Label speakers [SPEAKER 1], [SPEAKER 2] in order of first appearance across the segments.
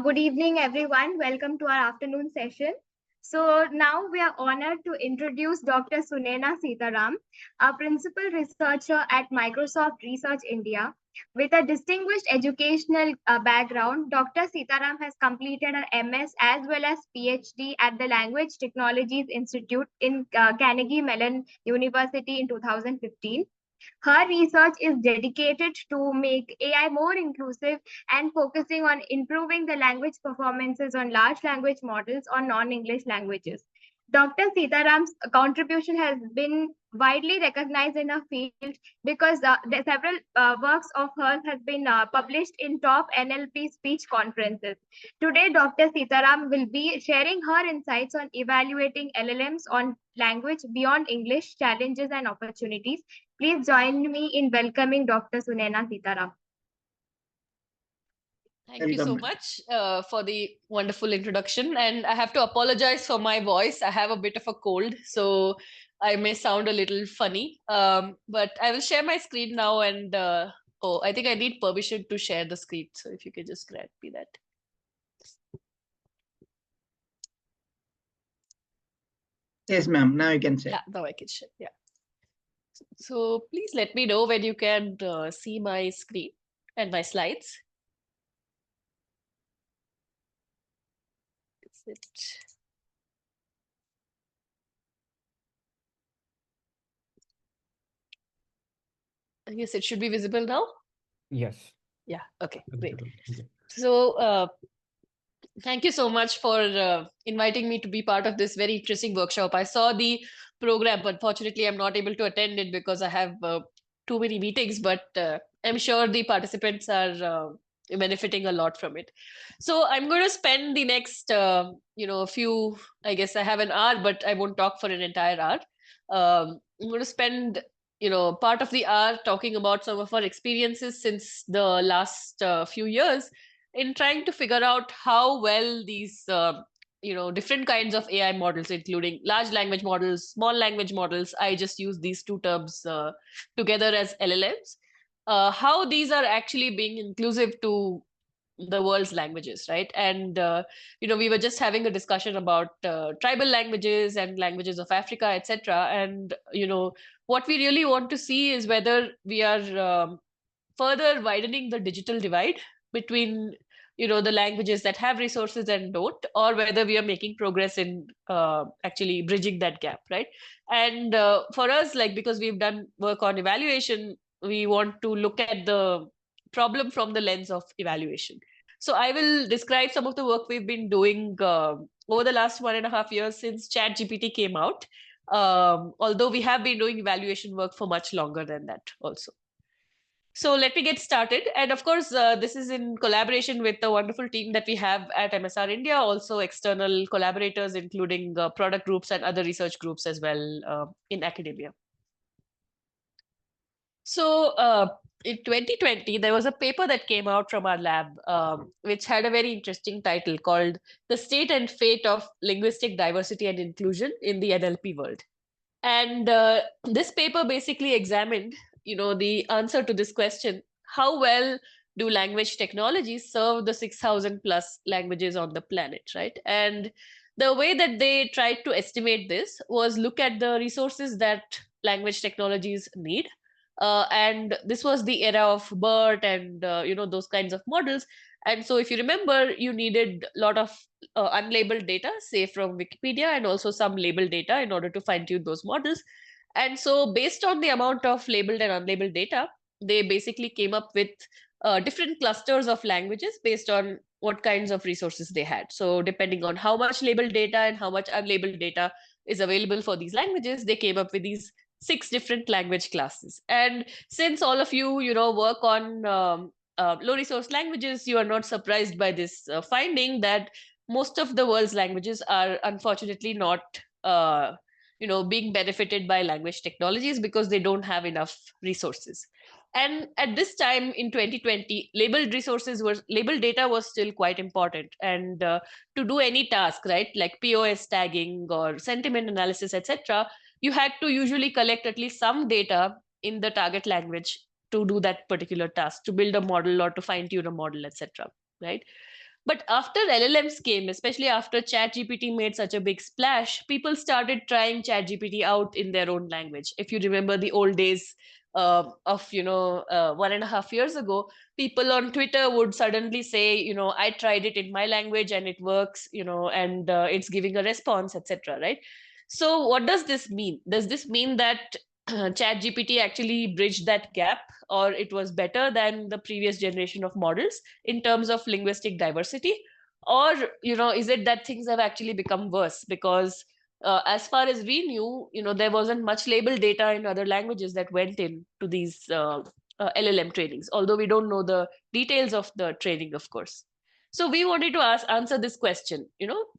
[SPEAKER 1] Good evening, everyone. Welcome to our afternoon session. So now we are honored to introduce Dr. Sunayana Sitaram, a principal researcher at Microsoft Research India. With a distinguished educational background, Dr. Sitaram has completed her MS as well as PhD at the Language Technologies Institute in Carnegie Mellon University in 2015. Her research is dedicated to make AI more inclusive and focusing on improving the language performances on large language models on non-English languages. Dr. Sitaram's contribution has been widely recognized in her field because the several works of hers has been published in top NLP speech conferences. Today, Dr. Sitaram will be sharing her insights on evaluating LLMs on language beyond English, challenges and opportunities. Please join me in welcoming Dr. Sunayana Sitaram.
[SPEAKER 2] Thank you so much for the wonderful introduction. And I have to apologize for my voice. I have a bit of a cold, so I may sound a little funny. But I will share my screen now. And oh, I think I need permission to share the screen. So if you could just grant me that.
[SPEAKER 3] Yes, ma'am. Now you can share.
[SPEAKER 2] Yeah, now I can share. Yeah. So please let me know when you can see my screen and my slides. Is it? I guess it should be visible now.
[SPEAKER 4] Yes.
[SPEAKER 2] Yeah. Okay. Great. So thank you so much for inviting me to be part of this very interesting workshop. I saw the program, but unfortunately, I'm not able to attend it because I have too many meetings. But I'm sure the participants are benefiting a lot from it. So I'm going to spend the next, few. I guess I have an hour, but I won't talk for an entire hour. I'm going to spend part of the hour talking about some of our experiences since the last few years in trying to figure out how well these different kinds of AI models, including large language models, small language models, I just use these two terms together as LLMs, how these are actually being inclusive to the world's languages, right? And we were just having a discussion about tribal languages and languages of Africa, etc. And what we really want to see is whether we are further widening the digital divide between the languages that have resources and don't, or whether we are making progress in actually bridging that gap, right? And for us, like, because we've done work on evaluation, we want to look at the problem from the lens of evaluation. So I will describe some of the work we've been doing over the last 1.5 years since ChatGPT came out, although we have been doing evaluation work for much longer than that also. So let me get started. And of course, this is in collaboration with the wonderful team that we have at MSR India, also external collaborators, including product groups and other research groups as well in academia. So in 2020, there was a paper that came out from our lab, which had a very interesting title called The State and Fate of Linguistic Diversity and Inclusion in the NLP World. And this paper basically examined the answer to this question: how well do language technologies serve the 6,000 plus languages on the planet, right? And the way that they tried to estimate this was look at the resources that language technologies need. And this was the era of BERT and those kinds of models. And so if you remember, you needed a lot of unlabeled data, say from Wikipedia, and also some labeled data in order to fine tune those models. And so based on the amount of labeled and unlabeled data, they basically came up with different clusters of languages based on what kinds of resources they had. So depending on how much labeled data and how much unlabeled data is available for these languages, they came up with these 6 different language classes. And since all of you, work on low resource languages, you are not surprised by this finding that most of the world's languages are unfortunately not being benefited by language technologies because they don't have enough resources. And at this time in 2020, labeled data was still quite important. And to do any task, right, like POS tagging or sentiment analysis, etc., you had to usually collect at least some data in the target language to do that particular task, to build a model or to fine tune a model, etc., right? But after LLMs came, especially after ChatGPT made such a big splash, people started trying ChatGPT out in their own language. If you remember the old days of 1.5 years ago, people on Twitter would suddenly say, I tried it in my language and it works, and it's giving a response, etc. Right? So what does this mean? Does this mean that ChatGPT actually bridged that gap, or it was better than the previous generation of models in terms of linguistic diversity? Or, is it that things have actually become worse? Because as far as we knew, there wasn't much label data in other languages that went into these LLM trainings, although we don't know the details of the training, of course. So we wanted to answer this question,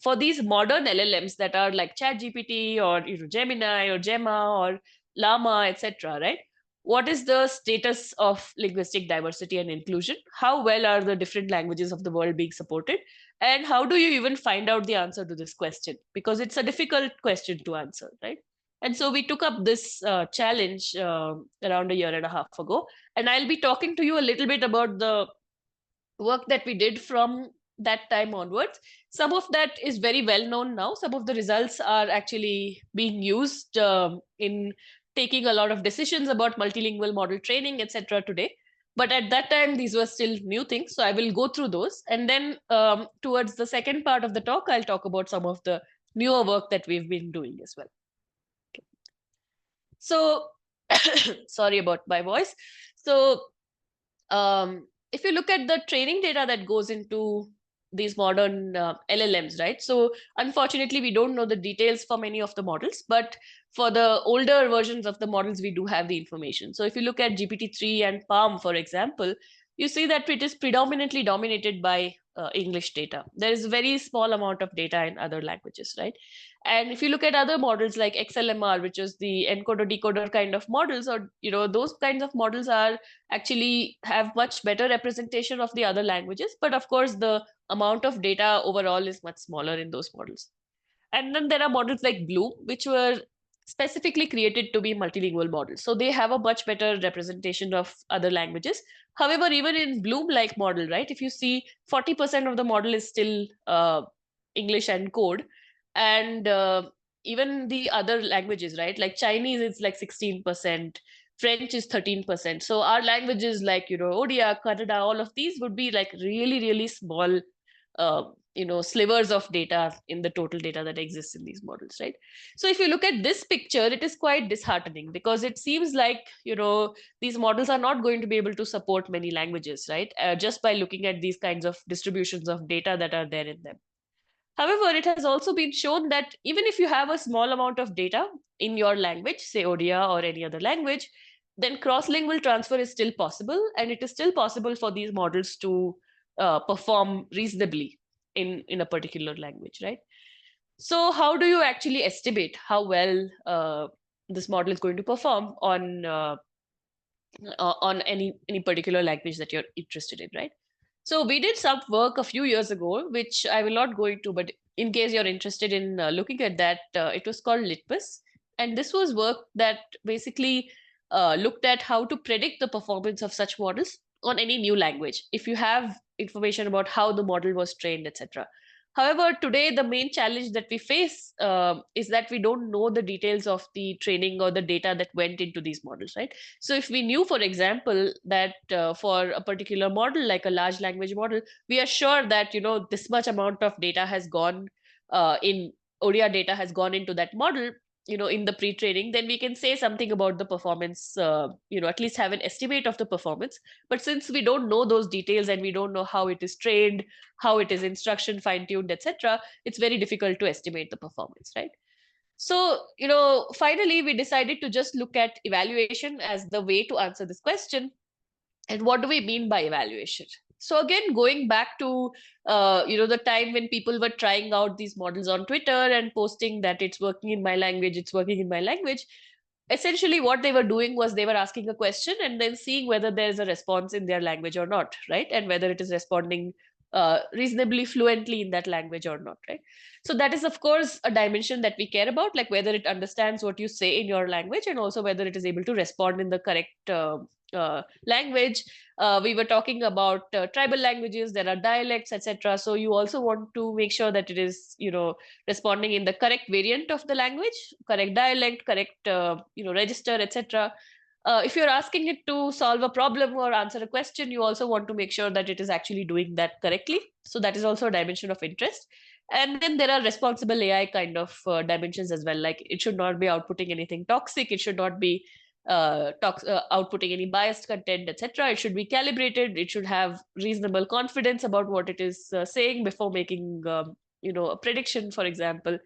[SPEAKER 2] for these modern LLMs that are like ChatGPT or Gemini or Gemma or Llama, etc., right? What is the status of linguistic diversity and inclusion? How well are the different languages of the world being supported? And how do you even find out the answer to this question? Because it's a difficult question to answer, right? And so we took up this challenge around a year and a half ago. And I'll be talking to you a little bit about the work that we did from that time onwards. Some of that is very well known now. Some of the results are actually being used in taking a lot of decisions about multilingual model training, etc. today. But at that time, these were still new things. So I will go through those. And then towards the second part of the talk, I'll talk about some of the newer work that we've been doing as well. Okay. So, sorry about my voice. So, if you look at the training data that goes into these modern LLMs, right? So unfortunately, we don't know the details for many of the models, but for the older versions of the models, we do have the information. So if you look at GPT-3 and Palm, for example, you see that it is predominantly dominated by English data. There is a very small amount of data in other languages, right? And if you look at other models like XLMR, which is the encoder decoder kind of models, or those kinds of models are actually have much better representation of the other languages. But of course, the amount of data overall is much smaller in those models. And then there are models like Bloom, which were specifically created to be multilingual models. So they have a much better representation of other languages. However, even in Bloom-like model, right, if you see 40% of the model is still English and code. And even the other languages, right, like Chinese is like 16%, French is 13%. So our languages like, Odia, Kannada, all of these would be like really, really small, slivers of data in the total data that exists in these models, right? So if you look at this picture, it is quite disheartening because it seems like, these models are not going to be able to support many languages, right? Just by looking at these kinds of distributions of data that are there in them. However, it has also been shown that even if you have a small amount of data in your language, say Odia or any other language, then cross-lingual transfer is still possible, and it is still possible for these models to perform reasonably in a particular language, right? So how do you actually estimate how well this model is going to perform on any particular language that you're interested in, right? So we did some work a few years ago, which I will not go into, but in case you're interested in looking at that, it was called Litmus. And this was work that basically looked at how to predict the performance of such models on any new language, if you have information about how the model was trained, etc. However, today the main challenge that we face is that we don't know the details of the training or the data that went into these models, right? So if we knew, for example, that for a particular model, like a large language model, we are sure that, this much amount of data has gone in Odia data has gone into that model, in the pre-training, then we can say something about the performance, at least have an estimate of the performance. But since we don't know those details and we don't know how it is trained, how it is instruction fine-tuned, etc., it's very difficult to estimate the performance, right? So, finally, we decided to just look at evaluation as the way to answer this question. And what do we mean by evaluation? So again, going back to, the time when people were trying out these models on Twitter and posting that it's working in my language, it's working in my language. Essentially, what they were doing was they were asking a question and then seeing whether there's a response in their language or not, right? And whether it is responding reasonably fluently in that language or not, right? So that is, of course, a dimension that we care about, like whether it understands what you say in your language and also whether it is able to respond in the correct language. We were talking about tribal languages. There are dialects, etc. So you also want to make sure that it is, responding in the correct variant of the language, correct dialect, correct, register, etc. If you're asking it to solve a problem or answer a question, you also want to make sure that it is actually doing that correctly. So that is also a dimension of interest. And then there are responsible AI kind of dimensions as well. Like it should not be outputting anything toxic. It should not be outputting any biased content, etc. It should be calibrated. It should have reasonable confidence about what it is saying before making, a prediction, for example.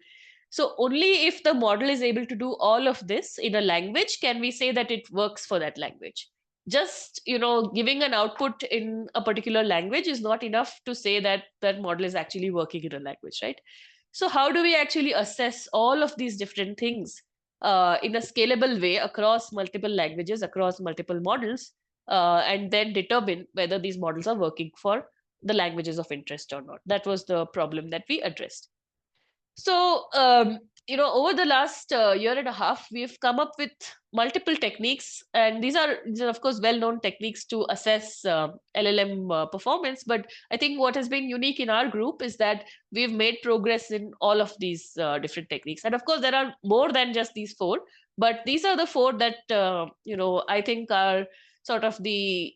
[SPEAKER 2] So only if the model is able to do all of this in a language can we say that it works for that language. Just, giving an output in a particular language is not enough to say that that model is actually working in a language, right? So how do we actually assess all of these different things in a scalable way across multiple languages, across multiple models, and then determine whether these models are working for the languages of interest or not? That was the problem that we addressed. So, over the last year and a half, we've come up with multiple techniques, and these are of course, well-known techniques to assess LLM performance. But I think what has been unique in our group is that we've made progress in all of these different techniques. And of course, there are more than just these four, but these are the four that, I think are sort of the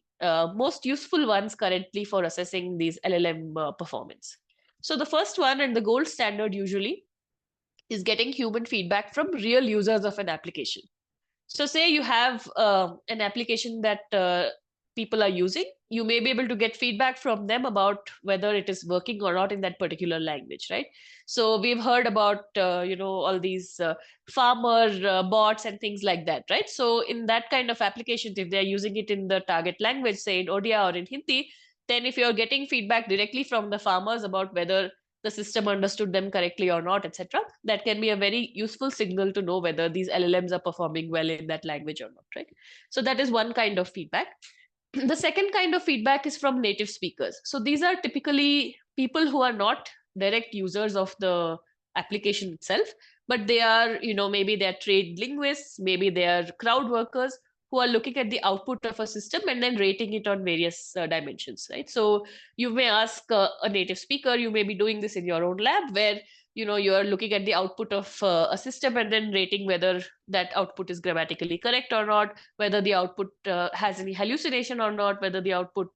[SPEAKER 2] most useful ones currently for assessing these LLM performance. So the first one, and the gold standard usually, is getting human feedback from real users of an application. So say you have an application that people are using, you may be able to get feedback from them about whether it is working or not in that particular language, right? So we've heard about, all these farmer bots and things like that, right? So in that kind of applications, if they're using it in the target language, say in Odia or in Hindi, then if you're getting feedback directly from the farmers about whether the system understood them correctly or not, etc., that can be a very useful signal to know whether these LLMs are performing well in that language or not, right? So that is one kind of feedback. The second kind of feedback is from native speakers. So these are typically people who are not direct users of the application itself, but they are, maybe they are trained linguists, maybe they are crowd workers who are looking at the output of a system and then rating it on various dimensions, right? So you may ask a native speaker, you may be doing this in your own lab where you are looking at the output of a system and then rating whether that output is grammatically correct or not, whether the output has any hallucination or not, whether the output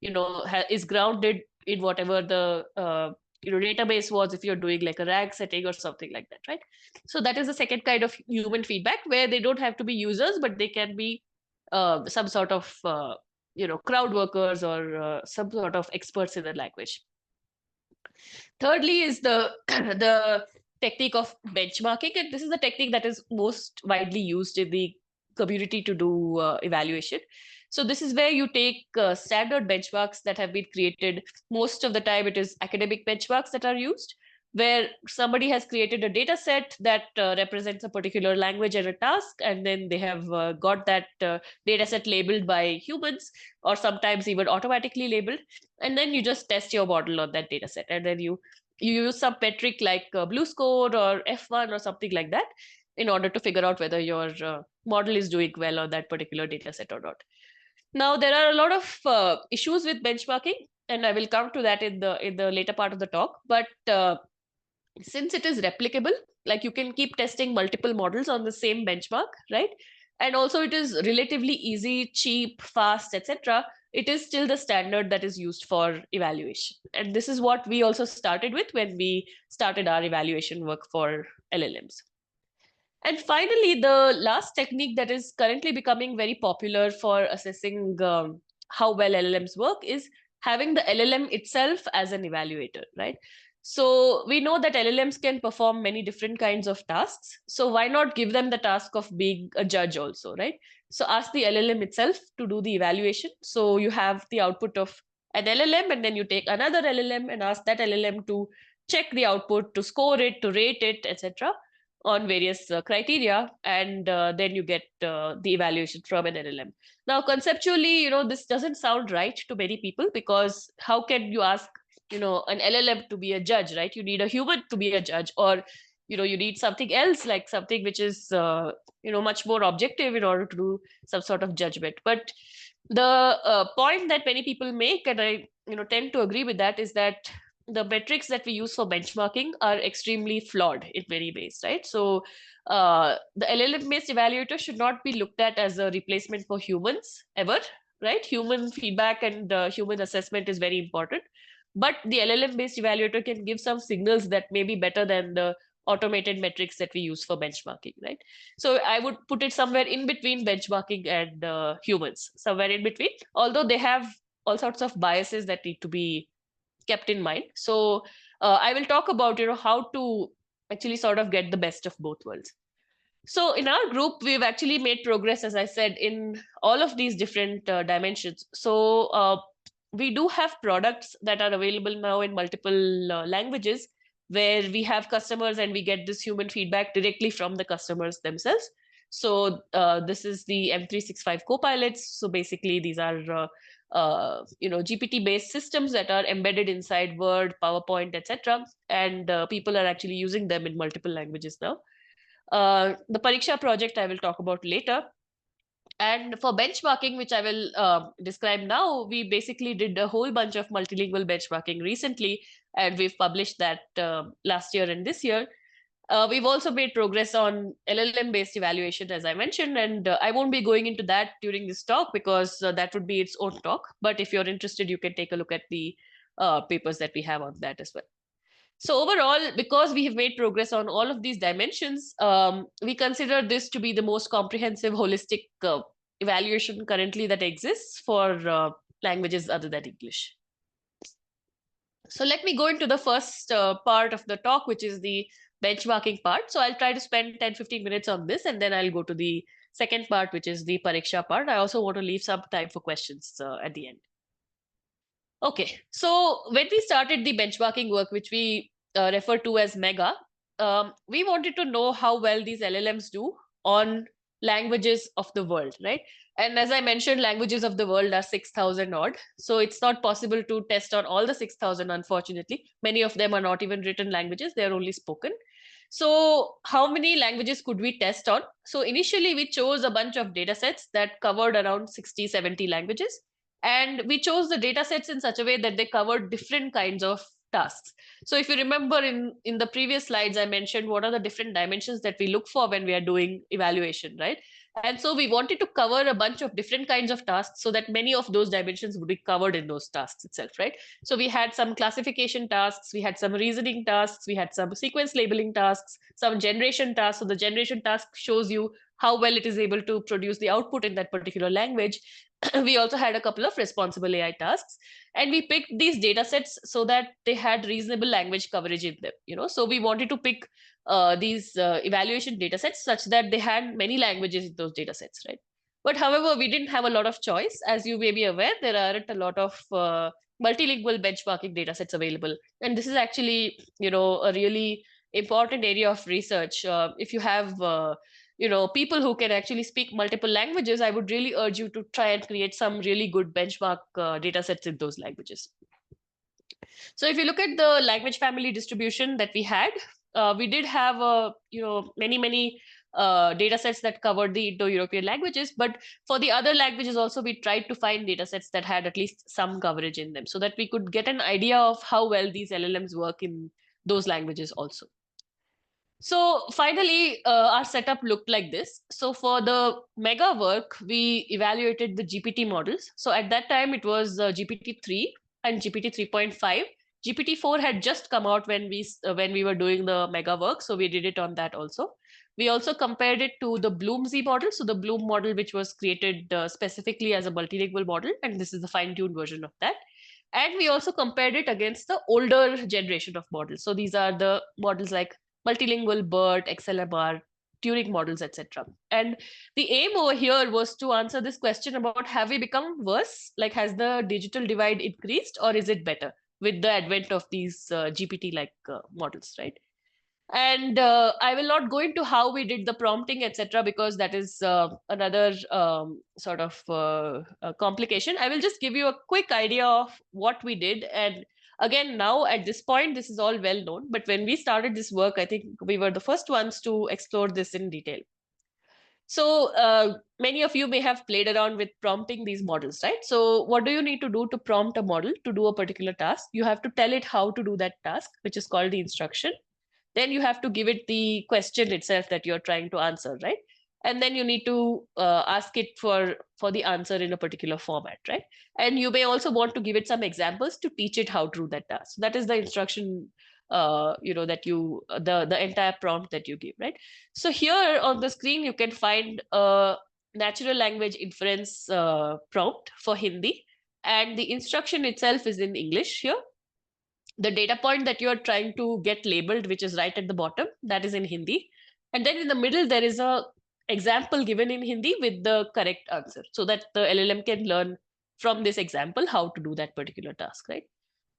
[SPEAKER 2] is grounded in whatever the database was, if you're doing like a RAG setting or something like that, right? So that is the second kind of human feedback, where they don't have to be users, but they can be some sort of crowd workers or some sort of experts in the language. Thirdly is the the technique of benchmarking, and this is the technique that is most widely used in the community to do evaluation. So this is where you take standard benchmarks that have been created. Most of the time it is academic benchmarks that are used, where somebody has created a data set that represents a particular language and a task, and then they have got that data set labeled by humans, or sometimes even automatically labeled, and then you just test your model on that data set, and then you use some metric like blue score or F1 or something like that in order to figure out whether your model is doing well on that particular data set or not. Now, there are a lot of issues with benchmarking, and I will come to that in the later part of the talk. But since it is replicable, like you can keep testing multiple models on the same benchmark, right? And also it is relatively easy, cheap, fast, etc. It is still the standard that is used for evaluation. And this is what we also started with when we started our evaluation work for LLMs. And finally, the last technique that is currently becoming very popular for assessing how well LLMs work is having the LLM itself as an evaluator, right? So we know that LLMs can perform many different kinds of tasks. So why not give them the task of being a judge also, right? So ask the LLM itself to do the evaluation. So you have the output of an LLM, and then you take another LLM and ask that LLM to check the output, to score it, to rate it, etc., on various criteria, and then you get the evaluation from an LLM. Now, conceptually, this doesn't sound right to many people, because how can you ask, an LLM to be a judge, right? You need a human to be a judge, or you need something else, like something which is much more objective in order to do some sort of judgment. But the point that many people make, and I tend to agree with that, is that the metrics that we use for benchmarking are extremely flawed in many ways, right? So the LLM based evaluator should not be looked at as a replacement for humans ever, right? Human feedback and human assessment is very important, but the LLM based evaluator can give some signals that may be better than the automated metrics that we use for benchmarking, right? So I would put it somewhere in between benchmarking and humans, somewhere in between, although they have all sorts of biases that need to be kept in mind. So I will talk about how to actually sort of get the best of both worlds. So in our group, we've actually made progress, as I said, in all of these different dimensions. So we do have products that are available now in multiple languages, where we have customers and we get this human feedback directly from the customers themselves. So this is the M365 copilots. So basically, these are GPT-based systems that are embedded inside Word, PowerPoint, etc. And people are actually using them in multiple languages now. The Pariksha project I will talk about later. And for benchmarking, which I will describe now, we basically did a whole bunch of multilingual benchmarking recently, and we've published that last year and this year. We've also made progress on LLM-based evaluation, as I mentioned, and I won't be going into that during this talk because that would be its own talk. But if you're interested, you can take a look at the papers that we have on that as well. So overall, because we have made progress on all of these dimensions, we consider this to be the most comprehensive, holistic evaluation currently that exists for languages other than English. So let me go into the first part of the talk, which is the benchmarking part. So I'll try to spend 10-15 minutes on this, and then I'll go to the second part, which is the Pariksha part. I also want to leave some time for questions at the end. Okay, so when we started the benchmarking work, which we refer to as MEGA, we wanted to know how well these LLMs do on languages of the world, right? And as I mentioned, languages of the world are 6,000 odd. So it's not possible to test on all the 6,000, unfortunately. Many of them are not even written languages, they're only spoken. So how many languages could we test on? So initially, we chose a bunch of data sets that covered around 60, 70 languages. And we chose the data sets in such a way that they covered different kinds of tasks. So if you remember in the previous slides, I mentioned what are the different dimensions that we look for when we are doing evaluation, right? And so we wanted to cover a bunch of different kinds of tasks so that many of those dimensions would be covered in those tasks itself, right? So we had some classification tasks, we had some reasoning tasks, we had some sequence labeling tasks, some generation tasks. So the generation task shows you how well it is able to produce the output in that particular language. We also had a couple of responsible AI tasks, and we picked these data sets so that they had reasonable language coverage in them. So we wanted to pick these evaluation data sets such that they had many languages in those data sets, right? But however, we didn't have a lot of choice. As you may be aware, there aren't a lot of multilingual benchmarking data sets available, and this is actually a really important area of research. If you have people who can actually speak multiple languages, I would really urge you to try and create some really good benchmark data sets in those languages. So if you look at the language family distribution that we had, we did have many data sets that covered the Indo-European languages, but for the other languages also, we tried to find data sets that had at least some coverage in them so that we could get an idea of how well these LLMs work in those languages also. So finally, our setup looked like this. So for the mega work, we evaluated the GPT models. So at that time, it was GPT-3 and GPT 3.5. GPT-4 had just come out when we were doing the mega work, so we did it on that also. We also compared it to the Bloom-Z model, so the Bloom model, which was created specifically as a multilingual model, and this is the fine-tuned version of that. And we also compared it against the older generation of models. So these are the models like multilingual BERT, XLMR, Turing models, etc. And the aim over here was to answer this question about, have we become worse? Like, has the digital divide increased, or is it better with the advent of these GPT-like models, right? And I will not go into how we did the prompting, etc., because that is another sort of complication. I will just give you a quick idea of what we did, and Again, now at this point, this is all well known. But when we started this work, I think we were the first ones to explore this in detail. So many of you may have played around with prompting these models, right? So what do you need to do to prompt a model to do a particular task? You have to tell it how to do that task, which is called the instruction. Then you have to give it the question itself that you're trying to answer, right? And then you need to ask it for the answer in a particular format, right? And you may also want to give it some examples to teach it how to do that task. So that is the instruction, that you the entire prompt that you give, right? So here on the screen you can find a natural language inference prompt for Hindi, and the instruction itself is in English here. The data point that you are trying to get labeled, which is right at the bottom, that is in Hindi. And then in the middle, there is a example given in Hindi with the correct answer, so that the LLM can learn from this example how to do that particular task, right?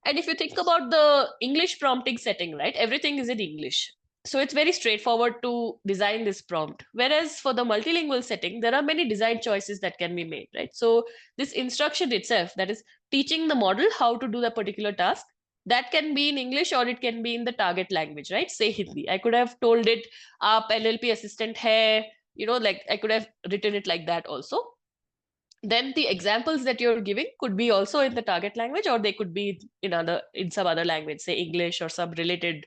[SPEAKER 2] And if you think about the English prompting setting, right, everything is in English. So it's very straightforward to design this prompt. Whereas for the multilingual setting, there are many design choices that can be made, right? So this instruction itself, that is teaching the model how to do the particular task, that can be in English or it can be in the target language, right? Say Hindi. I could have told it, "Aap LLP assistant hai," like I could have written it like that also. Then the examples that you're giving could be also in the target language, or they could be in some other language, say English or some related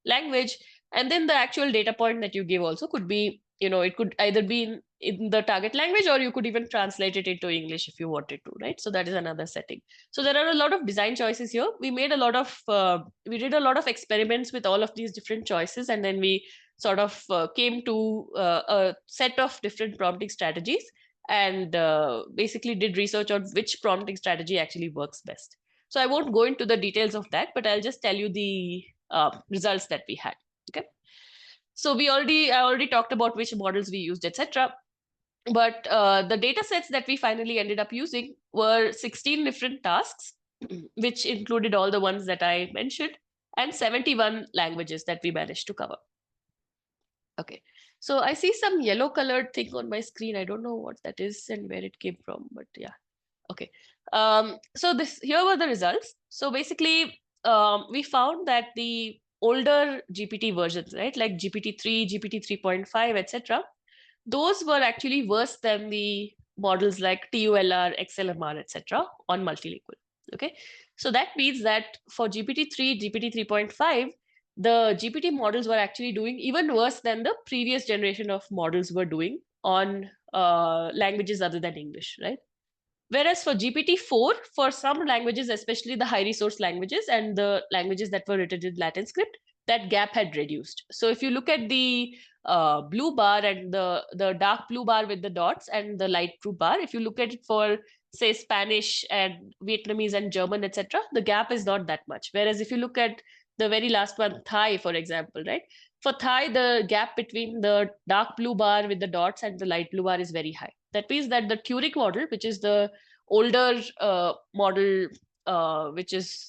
[SPEAKER 2] language. And then the actual data point that you give also could be, it could either be in the target language, or you could even translate it into English if you wanted to, right? So that is another setting. So there are a lot of design choices here. We did a lot of experiments with all of these different choices, and then we sort of came to a set of different prompting strategies, and basically did research on which prompting strategy actually works best. So I won't go into the details of that, but I'll just tell you the results that we had. Okay. So I already talked about which models we used, etc. But the data sets that we finally ended up using were 16 different tasks, which included all the ones that I mentioned, and 71 languages that we managed to cover. Okay. So I see some yellow colored thing on my screen. I don't know what that is and where it came from, but yeah. Okay. So here were the results. So basically, we found that the older GPT versions, right, like GPT-3, GPT 3.5, etc., those were actually worse than the models like TULR, XLMR, etc., on multilingual. Okay. So that means that for GPT-3, GPT 3.5, the GPT models were actually doing even worse than the previous generation of models were doing on languages other than English, right? Whereas for GPT-4, for some languages, especially the high resource languages and the languages that were written in Latin script, that gap had reduced. So if you look at the blue bar and the dark blue bar with the dots and the light blue bar, if you look at it for, say, Spanish and Vietnamese and German, etc., the gap is not that much. Whereas if you look at the very last one, Thai, for example, right? For Thai, the gap between the dark blue bar with the dots and the light blue bar is very high. That means that the Turing model, which is the older model, which is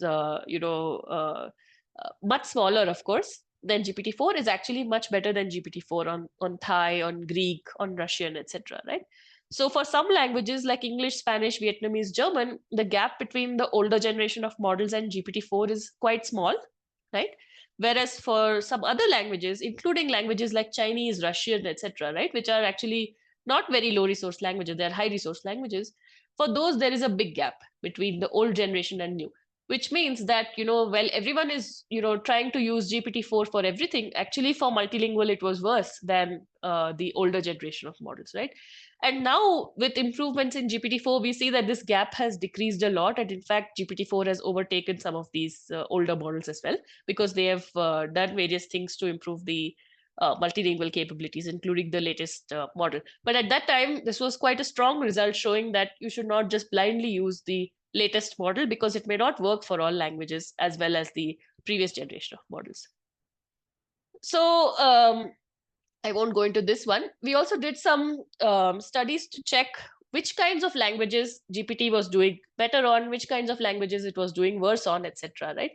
[SPEAKER 2] much smaller, of course, than GPT-4, is actually much better than GPT-4 on Thai, on Greek, on Russian, etc. Right? So for some languages like English, Spanish, Vietnamese, German, the gap between the older generation of models and GPT-4 is quite small, right? Whereas for some other languages, including languages like Chinese, Russian, etc., right, which are actually not very low resource languages, they're high resource languages. For those, there is a big gap between the old generation and new, which means that, while everyone is, trying to use GPT-4 for everything, actually for multilingual, it was worse than the older generation of models, right? And now with improvements in GPT-4, we see that this gap has decreased a lot. And in fact, GPT-4 has overtaken some of these older models as well, because they have done various things to improve the multilingual capabilities, including the latest model. But at that time, this was quite a strong result, showing that you should not just blindly use the latest model, because it may not work for all languages as well as the previous generation of models. So I won't go into this one. We also did some studies to check which kinds of languages GPT was doing better on, which kinds of languages it was doing worse on, etc. Right?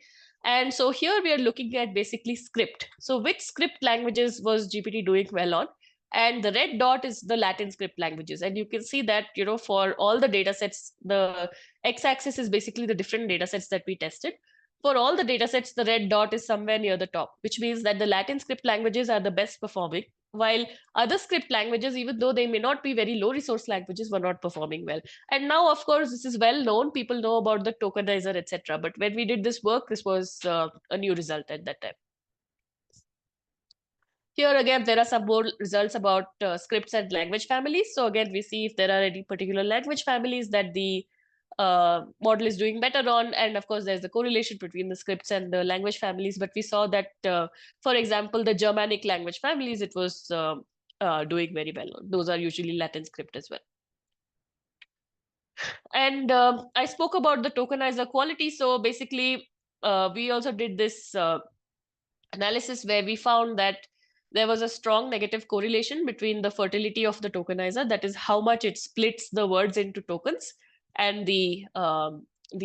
[SPEAKER 2] And so here we are looking at basically script. So which script languages was GPT doing well on? And the red dot is the Latin script languages. And you can see that, for all the data sets, the x-axis is basically the different data sets that we tested. for all the data sets, the red dot is somewhere near the top, which means that the Latin script languages are the best performing, while other script languages, even though they may not be very low resource languages, were not performing well. And now, of course, this is well known. People know about the tokenizer, etc. But when we did this work, this was a new result at that time. Here again, there are some more results about scripts and language families. So again, we see if there are any particular language families that the model is doing better on. And of course, there's the correlation between the scripts and the language families. But we saw that, for example, the Germanic language families, it was doing very well. Those are usually Latin script as well. And I spoke about the tokenizer quality. So basically, we also did this analysis where we found that there was a strong negative correlation between the fertility of the tokenizer, that is how much it splits the words into tokens, and the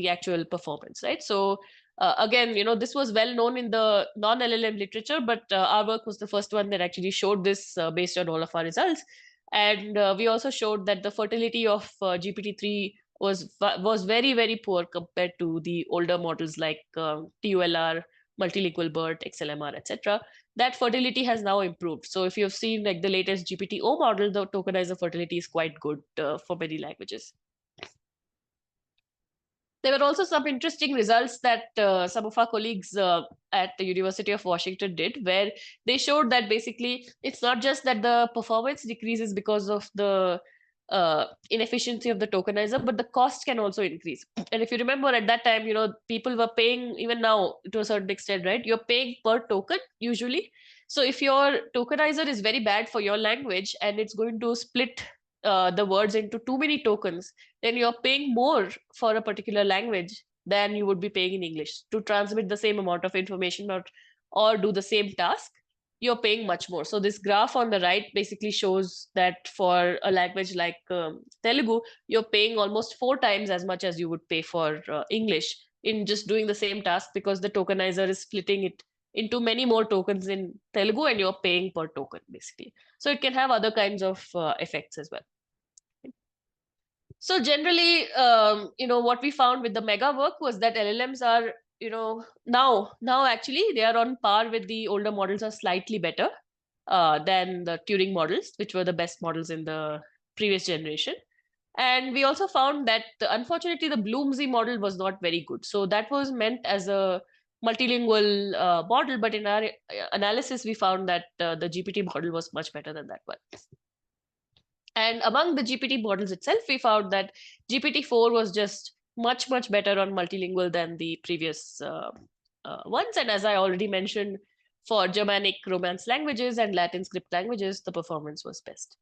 [SPEAKER 2] actual performance, right? So again, this was well known in the non-LLM literature, but our work was the first one that actually showed this based on all of our results. And we also showed that the fertility of GPT-3 was very, very poor compared to the older models like TULR, multilingual BERT, XLMR, etc. That fertility has now improved. So if you've seen like the latest GPT-O model, the tokenizer fertility is quite good for many languages. There were also some interesting results that some of our colleagues at the University of Washington did, where they showed that basically it's not just that the performance decreases because of the inefficiency of the tokenizer, but the cost can also increase. And if you remember at that time, people were paying, even now to a certain extent, right? You're paying per token usually. So if your tokenizer is very bad for your language and it's going to split the words into too many tokens, then you're paying more for a particular language than you would be paying in English to transmit the same amount of information or do the same task. You're paying much more. So this graph on the right basically shows that for a language like Telugu, you're paying almost 4 times as much as you would pay for English in just doing the same task, because the tokenizer is splitting it into many more tokens in Telugu and you're paying per token basically. So it can have other kinds of effects as well. So generally, what we found with the mega work was that LLMs are, now actually they are on par with the older models, are slightly better than the Turing models, which were the best models in the previous generation. And we also found that unfortunately the Bloomsy model was not very good. So that was meant as a multilingual model, but in our analysis we found that the GPT model was much better than that one. And among the GPT models itself, we found that GPT-4 was just much, much better on multilingual than the previous ones. And as I already mentioned, for Germanic Romance languages and Latin script languages, the performance was best.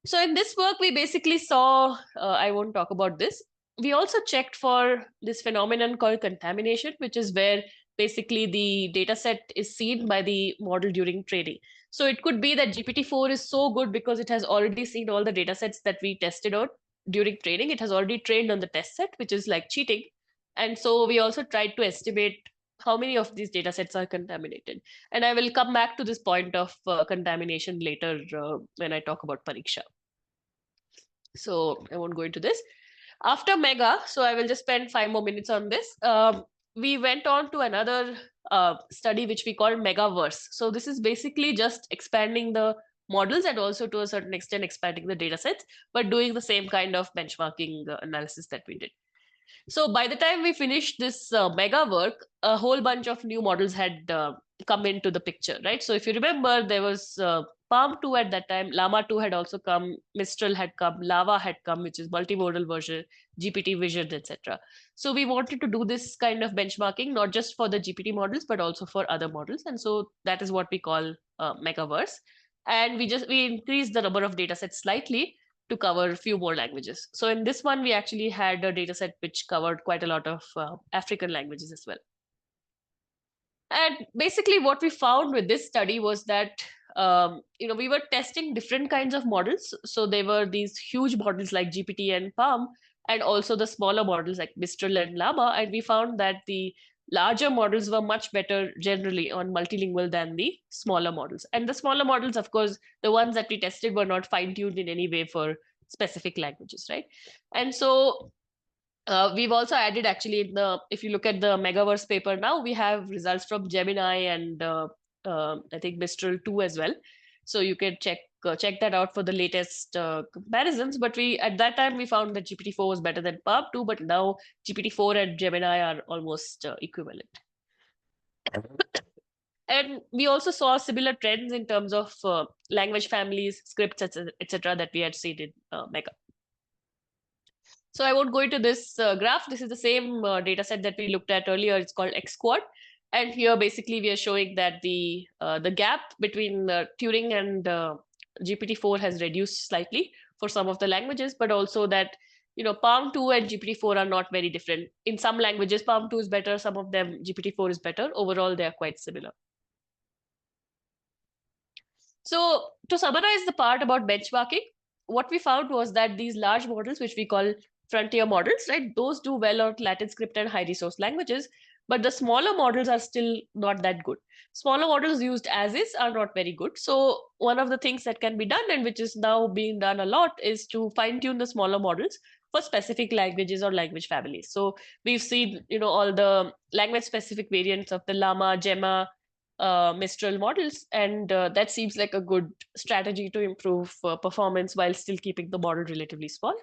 [SPEAKER 2] So in this work, we basically saw, I won't talk about this. We also checked for this phenomenon called contamination, which is where basically the data set is seen by the model during training. So it could be that GPT-4 is so good because it has already seen all the data sets that we tested out during training. It has already trained on the test set, which is like cheating. And so we also tried to estimate how many of these data sets are contaminated. And I will come back to this point of contamination later when I talk about Pariksha. So I won't go into this. After Mega, so I will just spend 5 more minutes on this. We went on to another study, which we call Megaverse. So this is basically just expanding the models and also to a certain extent expanding the data sets, but doing the same kind of benchmarking analysis that we did. So by the time we finished this mega work, a whole bunch of new models had come into the picture, right? So if you remember, there was Palm 2 at that time, Llama 2 had also come, Mistral had come, Lava had come, which is multimodal version, GPT Vision, etc. So we wanted to do this kind of benchmarking, not just for the GPT models, but also for other models. And so that is what we call Megaverse. And we increased the number of data sets slightly to cover a few more languages. So in this one, we actually had a data set which covered quite a lot of African languages as well. And basically what we found with this study was that we were testing different kinds of models. So there were these huge models like GPT and Palm, and also the smaller models like Mistral and Llama. And we found that the larger models were much better generally on multilingual than the smaller models. And the smaller models, of course, the ones that we tested were not fine-tuned in any way for specific languages, right? And so We've also added actually if you look at the Megaverse paper now, we have results from Gemini and I think Mistral 2 as well. So you can check that out for the latest comparisons. But at that time we found that GPT-4 was better than PaLM 2, but now GPT-4 and Gemini are almost equivalent. And we also saw similar trends in terms of language families, scripts, etc., that we had seen in Mega. So I won't go into this graph. This is the same data set that we looked at earlier. It's called X-Quad. And here, basically, we are showing that the gap between Turing and GPT-4 has reduced slightly for some of the languages, but also that PaLM 2 and GPT-4 are not very different. In some languages, PaLM 2 is better. Some of them, GPT-4 is better. Overall, they are quite similar. So to summarize the part about benchmarking, what we found was that these large models, which we call frontier models, right, those do well on Latin script and high resource languages, but the smaller models are still not that good. Smaller models used as is are not very good. So one of the things that can be done, and which is now being done a lot, is to fine tune the smaller models for specific languages or language families. So we've seen, all the language specific variants of the Llama, Gemma, Mistral models, and that seems like a good strategy to improve performance while still keeping the model relatively small.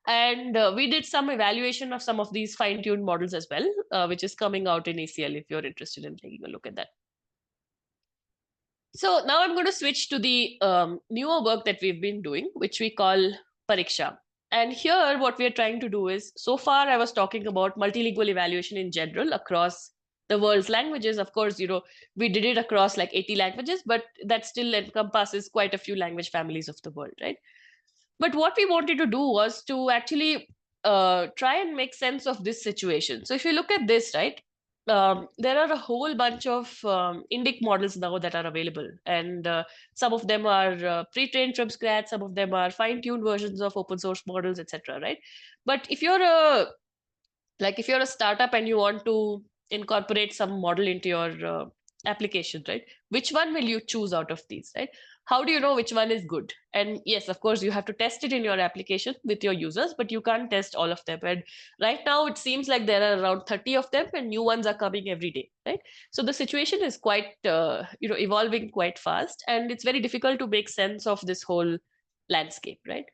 [SPEAKER 2] And we did some evaluation of some of these fine-tuned models as well, which is coming out in ACL if you're interested in taking a look at that. So now I'm going to switch to the newer work that we've been doing, which we call Pariksha. And here what we are trying to do is, so far I was talking about multilingual evaluation in general across the world's languages. Of course, we did it across like 80 languages, but that still encompasses quite a few language families of the world, right? But what we wanted to do was to actually try and make sense of this situation. So if you look at this, right, there are a whole bunch of Indic models now that are available. And some of them are pre-trained from scratch. Some of them are fine-tuned versions of open source models, etc. Right? But if you're a startup and you want to incorporate some model into your application, right? Which one will you choose out of these, right? How do you know which one is good? And yes, of course, you have to test it in your application with your users, but you can't test all of them. And right now, it seems like there are around 30 of them, and new ones are coming every day, right? So the situation is quite, evolving quite fast, and it's very difficult to make sense of this whole landscape, right?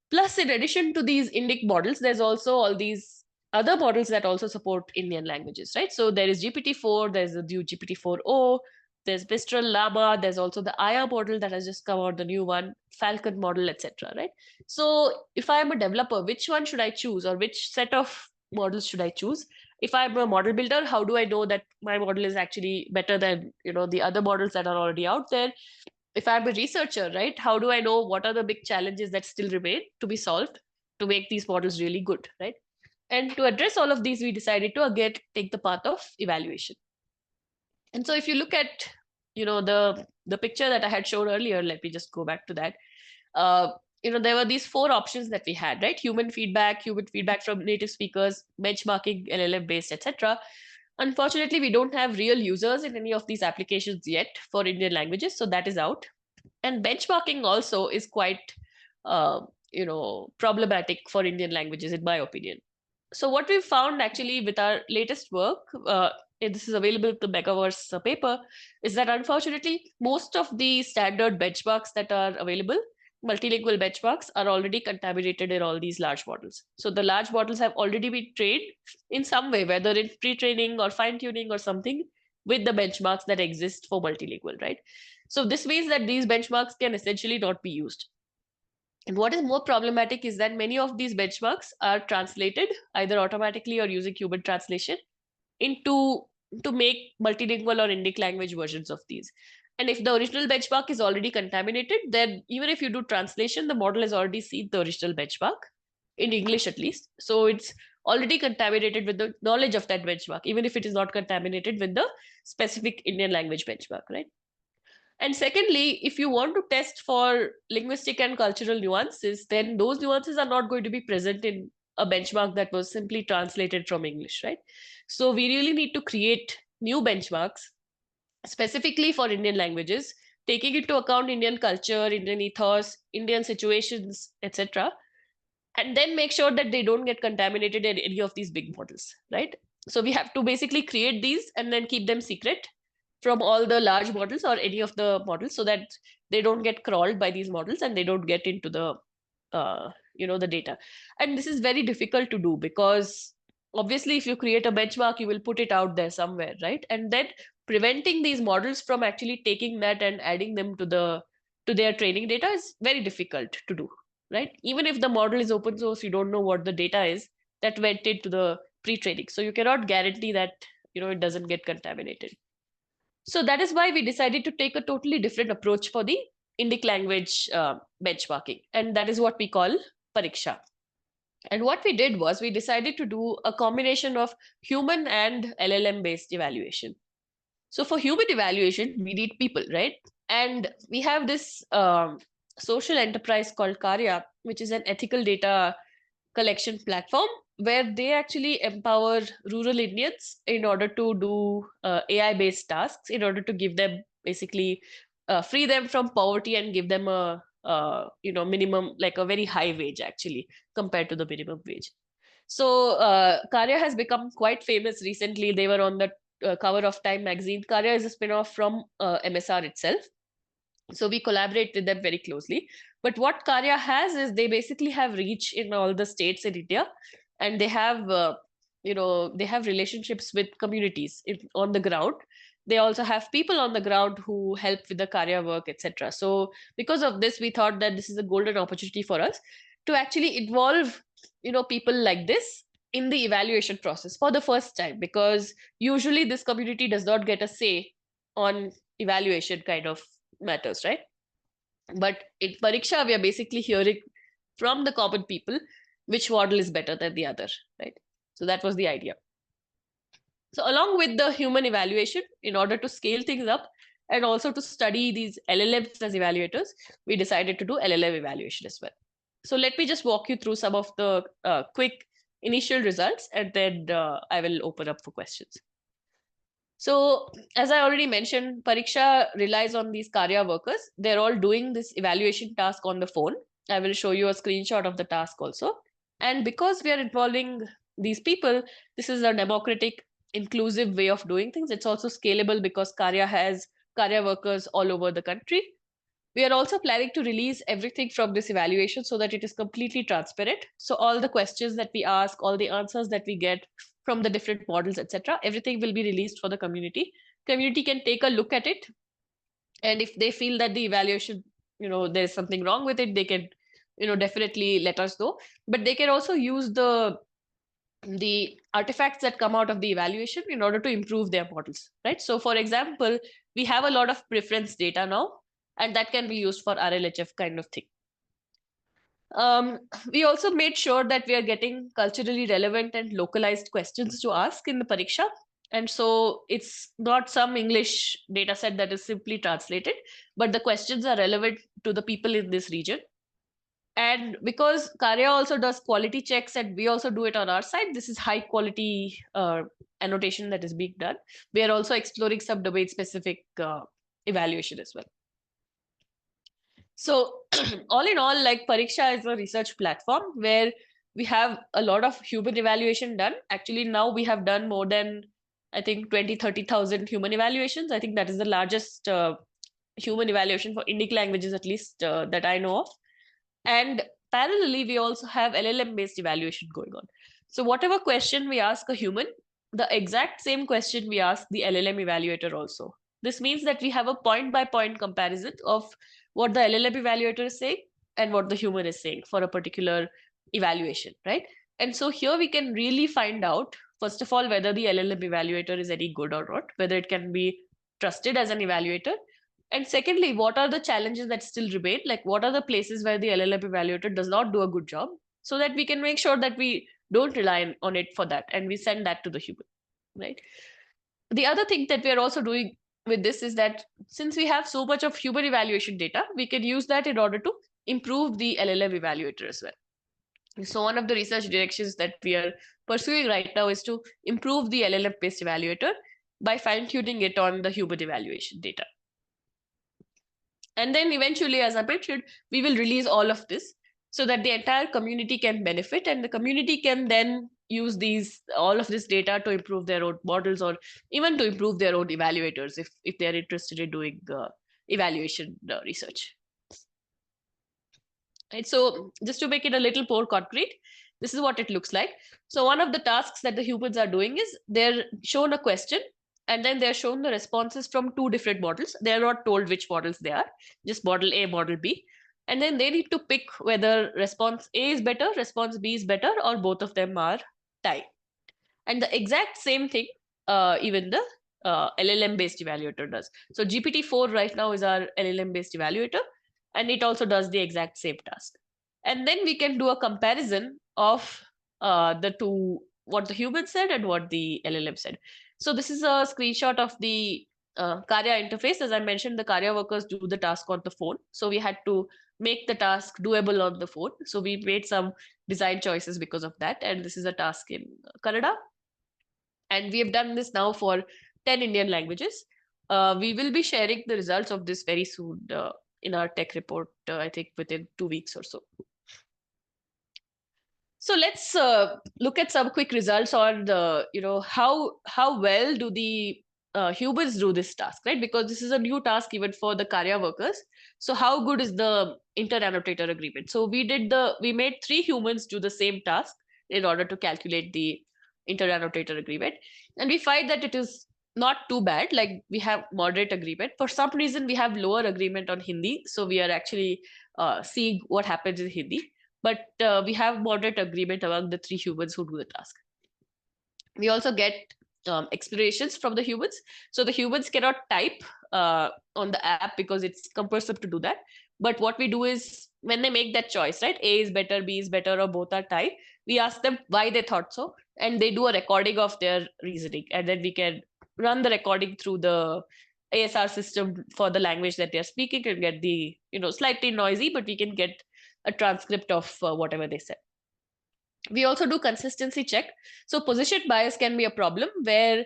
[SPEAKER 2] Plus, in addition to these Indic models, there's also all these other models that also support Indian languages, right? So there is GPT-4, there's the new GPT-4o, there's Mistral, Llama, there's also the Aya model that has just come out, the new one, Falcon model, etc. Right? So if I'm a developer, which one should I choose, or which set of models should I choose? If I'm a model builder, how do I know that my model is actually better than the other models that are already out there? If I'm a researcher, right, how do I know what are the big challenges that still remain to be solved to make these models really good, right? And to address all of these, we decided to again take the path of evaluation. And so if you look at, the picture that I had shown earlier, let me just go back to that. There were these 4 options that we had, right? Human feedback from native speakers, benchmarking, LLM based, etc. Unfortunately, we don't have real users in any of these applications yet for Indian languages, so that is out. And benchmarking also is quite, problematic for Indian languages, in my opinion. So what we've found actually with our latest work, and this is available in the Megaverse paper, is that unfortunately, most of the standard benchmarks that are available, multilingual benchmarks, are already contaminated in all these large models. So the large models have already been trained in some way, whether in pre-training or fine-tuning or something, with the benchmarks that exist for multilingual, right? So this means that these benchmarks can essentially not be used. And what is more problematic is that many of these benchmarks are translated either automatically or using human translation to make multilingual or Indic language versions of these. And if the original benchmark is already contaminated, then even if you do translation, the model has already seen the original benchmark, in English at least. So it's already contaminated with the knowledge of that benchmark, even if it is not contaminated with the specific Indian language benchmark, right? And secondly, if you want to test for linguistic and cultural nuances, then those nuances are not going to be present in a benchmark that was simply translated from English, right? So we really need to create new benchmarks specifically for Indian languages, taking into account Indian culture, Indian ethos, Indian situations, etc., and then make sure that they don't get contaminated in any of these big models, right? So we have to basically create these and then keep them secret from all the large models or any of the models, so that they don't get crawled by these models and they don't get into the the data. And this is very difficult to do, because obviously if you create a benchmark, you will put it out there somewhere, right? And then preventing these models from actually taking that and adding them to their training data is very difficult to do, right? Even if the model is open source, you don't know what the data is that went into the pre-training, so you cannot guarantee that it doesn't get contaminated. So that is why we decided to take a totally different approach for the Indic language benchmarking, and that is what we call Pariksha. And what we did was we decided to do a combination of human and LLM based evaluation. So for human evaluation, we need people, right? And we have this social enterprise called Karya, which is an ethical data collection platform where they actually empower rural Indians in order to do AI-based tasks, in order to give them basically free them from poverty and give them a minimum, like a very high wage actually compared to the minimum wage. So Karya has become quite famous recently. They were on the cover of Time magazine. Karya is a spin-off from MSR itself. So we collaborate with them very closely. But what Karya has is they basically have reach in all the states in India, and they have they have relationships with communities on the ground. They also have people on the ground who help with the Karya work, etc. So because of this, we thought that this is a golden opportunity for us to actually involve people like this in the evaluation process for the first time, because usually this community does not get a say on evaluation kind of matters, right? But in Pariksha, we are basically hearing from the common people which model is better than the other, right? So that was the idea. So along with the human evaluation, in order to scale things up and also to study these LLMs as evaluators, we decided to do LLM evaluation as well. So let me just walk you through some of the quick initial results, and then I will open up for questions. So as I already mentioned, Pariksha relies on these Karya workers. They're all doing this evaluation task on the phone. I will show you a screenshot of the task also. And because we are involving these people, this is a democratic, inclusive way of doing things. It's also scalable because Karya has Karya workers all over the country. We are also planning to release everything from this evaluation so that it is completely transparent. So all the questions that we ask, all the answers that we get from the different models, etc., everything will be released for the community. Community can take a look at it, and if they feel that the evaluation, there's something wrong with it, they can, definitely let us know. But they can also use the artifacts that come out of the evaluation in order to improve their models, right? So for example, we have a lot of preference data now, and that can be used for RLHF kind of thing. We also made sure that we are getting culturally relevant and localized questions to ask in the Pariksha. And so it's not some English data set that is simply translated, but the questions are relevant to the people in this region. And because Karya also does quality checks and we also do it on our side, this is high quality annotation that is being done. We are also exploring some domain specific evaluation as well. So all in all, like Pariksha is a research platform where we have a lot of human evaluation done. Actually, now we have done more than, I think, 20,000-30,000 human evaluations. I think that is the largest human evaluation for Indic languages, at least that I know of. And parallelly, we also have LLM-based evaluation going on. So whatever question we ask a human, the exact same question we ask the LLM evaluator also. This means that we have a point-by-point comparison of what the LLM evaluator is saying and what the human is saying for a particular evaluation, right? And so here we can really find out, first of all, whether the LLM evaluator is any good or not, whether it can be trusted as an evaluator. And secondly, what are the challenges that still remain? Like, what are the places where the LLM evaluator does not do a good job, so that we can make sure that we don't rely on it for that and we send that to the human, right? The other thing that we are also doing with this is that since we have so much of human evaluation data, we can use that in order to improve the LLM evaluator as well. So one of the research directions that we are pursuing right now is to improve the LLM-based evaluator by fine-tuning it on the human evaluation data. And then eventually, as I mentioned, we will release all of this so that the entire community can benefit, and the community can then use all of this data to improve their own models, or even to improve their own evaluators if they're interested in doing evaluation research. Right, so just to make it a little more concrete, this is what it looks like. So one of the tasks that the humans are doing is they're shown a question, and then they're shown the responses from two different models. They're not told which models they are, just model A, model B. And then they need to pick whether response A is better, response B is better, or both of them are tie. And the exact same thing, even the LLM-based evaluator does. So GPT-4 right now is our LLM-based evaluator, and it also does the exact same task. And then we can do a comparison of the two, what the human said and what the LLM said. So this is a screenshot of the Karya interface. As I mentioned, the Karya workers do the task on the phone. So we had to make the task doable on the phone. So we made some design choices because of that. And this is a task in Kannada. And we have done this now for 10 Indian languages. We will be sharing the results of this very soon in our tech report, I think within 2 weeks or so. So let's look at some quick results on the, how well do the humans do this task, right? Because this is a new task even for the Karya workers. So how good is the inter-annotator agreement? So we made 3 humans do the same task in order to calculate the inter-annotator agreement. And we find that it is not too bad. Like, we have moderate agreement. For some reason, we have lower agreement on Hindi. So we are actually seeing what happens in Hindi. But we have moderate agreement among the 3 humans who do the task. We also get explanations from the humans. So the humans cannot type on the app because it's compulsive to do that. But what we do is, when they make that choice, right, A is better, B is better, or both are tie, we ask them why they thought so, and they do a recording of their reasoning, and then we can run the recording through the ASR system for the language that they're speaking and get the, slightly noisy, but we can get a transcript of whatever they said. We also do consistency check. So position bias can be a problem where,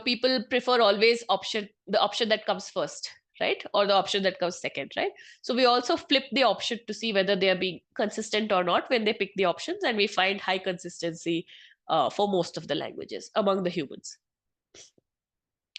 [SPEAKER 2] people prefer always the option that comes first, right? Or the option that comes second, right? So we also flip the option to see whether they are being consistent or not when they pick the options. And we find high consistency for most of the languages among the humans.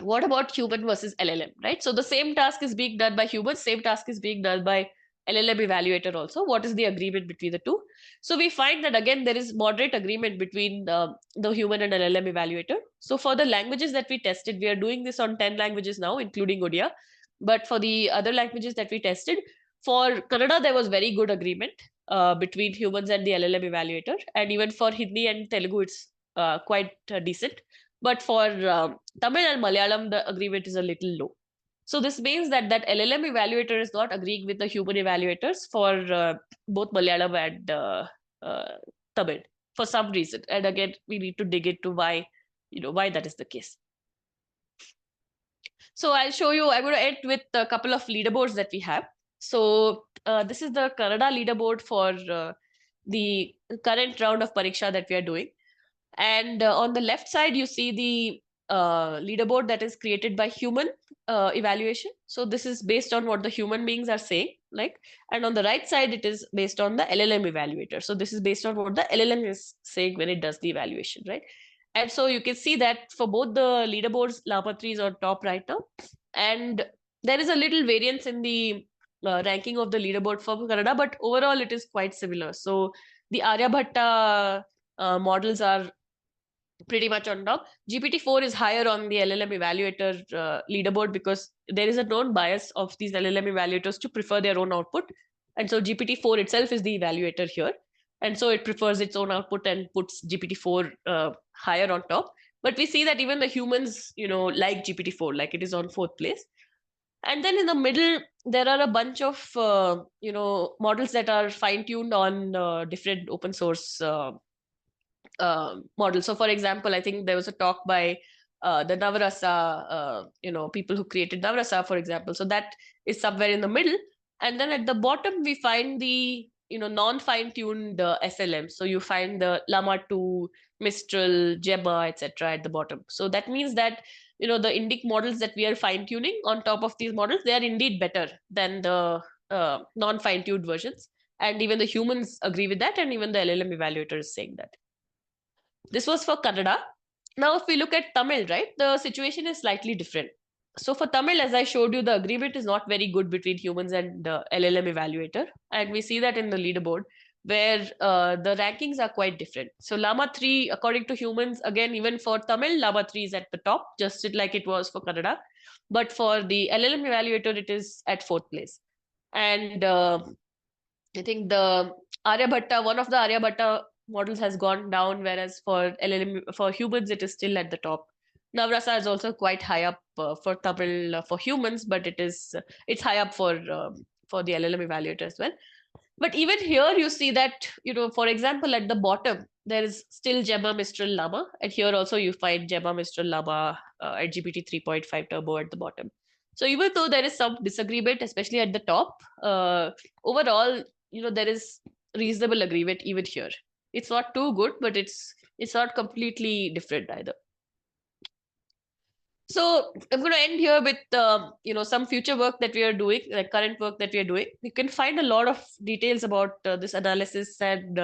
[SPEAKER 2] What about human versus LLM, right? So the same task is being done by humans, same task is being done by LLM evaluator also. What is the agreement between the two? So we find that, again, there is moderate agreement between the human and LLM evaluator. So for the languages that we tested, we are doing this on 10 languages now, including Odia. But for the other languages that we tested, for Kannada, there was very good agreement between humans and the LLM evaluator. And even for Hindi and Telugu, it's quite decent. But for Tamil and Malayalam, the agreement is a little low. So this means that LLM evaluator is not agreeing with the human evaluators for both Malayalam and Tamil for some reason. And again, we need to dig into why that is the case. So I'll show you, I'm going to end with a couple of leaderboards that we have. So this is the Kannada leaderboard for the current round of Pariksha that we are doing. And on the left side, you see the leaderboard that is created by human evaluation. So this is based on what the human beings are saying, and on the right side, it is based on the LLM evaluator. So this is based on what the LLM is saying when it does the evaluation, right? And so you can see that for both the leaderboards, Lapatri is on top right now. And there is a little variance in the ranking of the leaderboard for Kannada, but overall it is quite similar. So the Aryabhatta models are pretty much on top. GPT-4 is higher on the LLM evaluator leaderboard because there is a known bias of these LLM evaluators to prefer their own output. And so GPT-4 itself is the evaluator here. And so it prefers its own output and puts GPT-4 higher on top. But we see that even the humans, like GPT-4, like it is on 4th place. And then in the middle, there are a bunch of, models that are fine-tuned on different open source model. So for example, I think there was a talk by the Navrasa, people who created Navrasa, for example. So that is somewhere in the middle. And then at the bottom, we find the, non-fine-tuned SLM. So you find the Llama 2, Mistral, Gemma, etc. at the bottom. So that means that, the Indic models that we are fine-tuning on top of these models, they are indeed better than the non-fine-tuned versions. And even the humans agree with that, and even the LLM evaluator is saying that. This was for Kannada. Now, if we look at Tamil, right, the situation is slightly different. So for Tamil, as I showed you, the agreement is not very good between humans and LLM evaluator. And we see that in the leaderboard, where the rankings are quite different. So Llama 3, according to humans, again, even for Tamil, Llama 3 is at the top, just like it was for Kannada. But for the LLM evaluator, it is at 4th place. And I think the Aryabhatta, one of the Aryabhatta models has gone down, whereas for LLM, for humans, it is still at the top. Navrasa is also quite high up for Tamil for humans, but it's high up for the LLM evaluator as well. But even here, you see that, for example, at the bottom, there is still Gemma, Mistral, Llama. And here also you find Gemma, Mistral, Llama at GPT 3.5 Turbo at the bottom. So even though there is some disagreement, especially at the top, overall, there is reasonable agreement even here. It's not too good, but it's not completely different either. So I'm going to end here with some future work that we are doing, like current work that we are doing. You can find a lot of details about this analysis and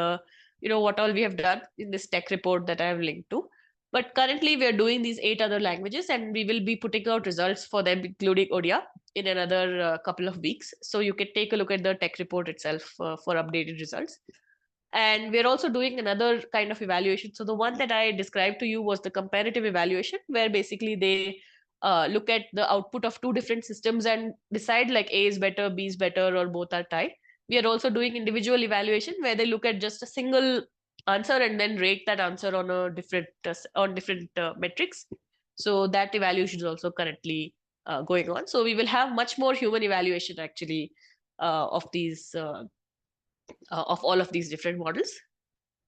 [SPEAKER 2] what all we have done in this tech report that I have linked to. But currently we are doing these 8 other languages, and we will be putting out results for them, including Odia, in another couple of weeks. So you can take a look at the tech report itself for updated results. And we're also doing another kind of evaluation. So the one that I described to you was the comparative evaluation, where basically they look at the output of 2 different systems and decide like A is better, B is better, or both are tied. We are also doing individual evaluation, where they look at just a single answer and then rate that answer on a different metrics. So that evaluation is also currently going on. So we will have much more human evaluation actually of these of all of these different models.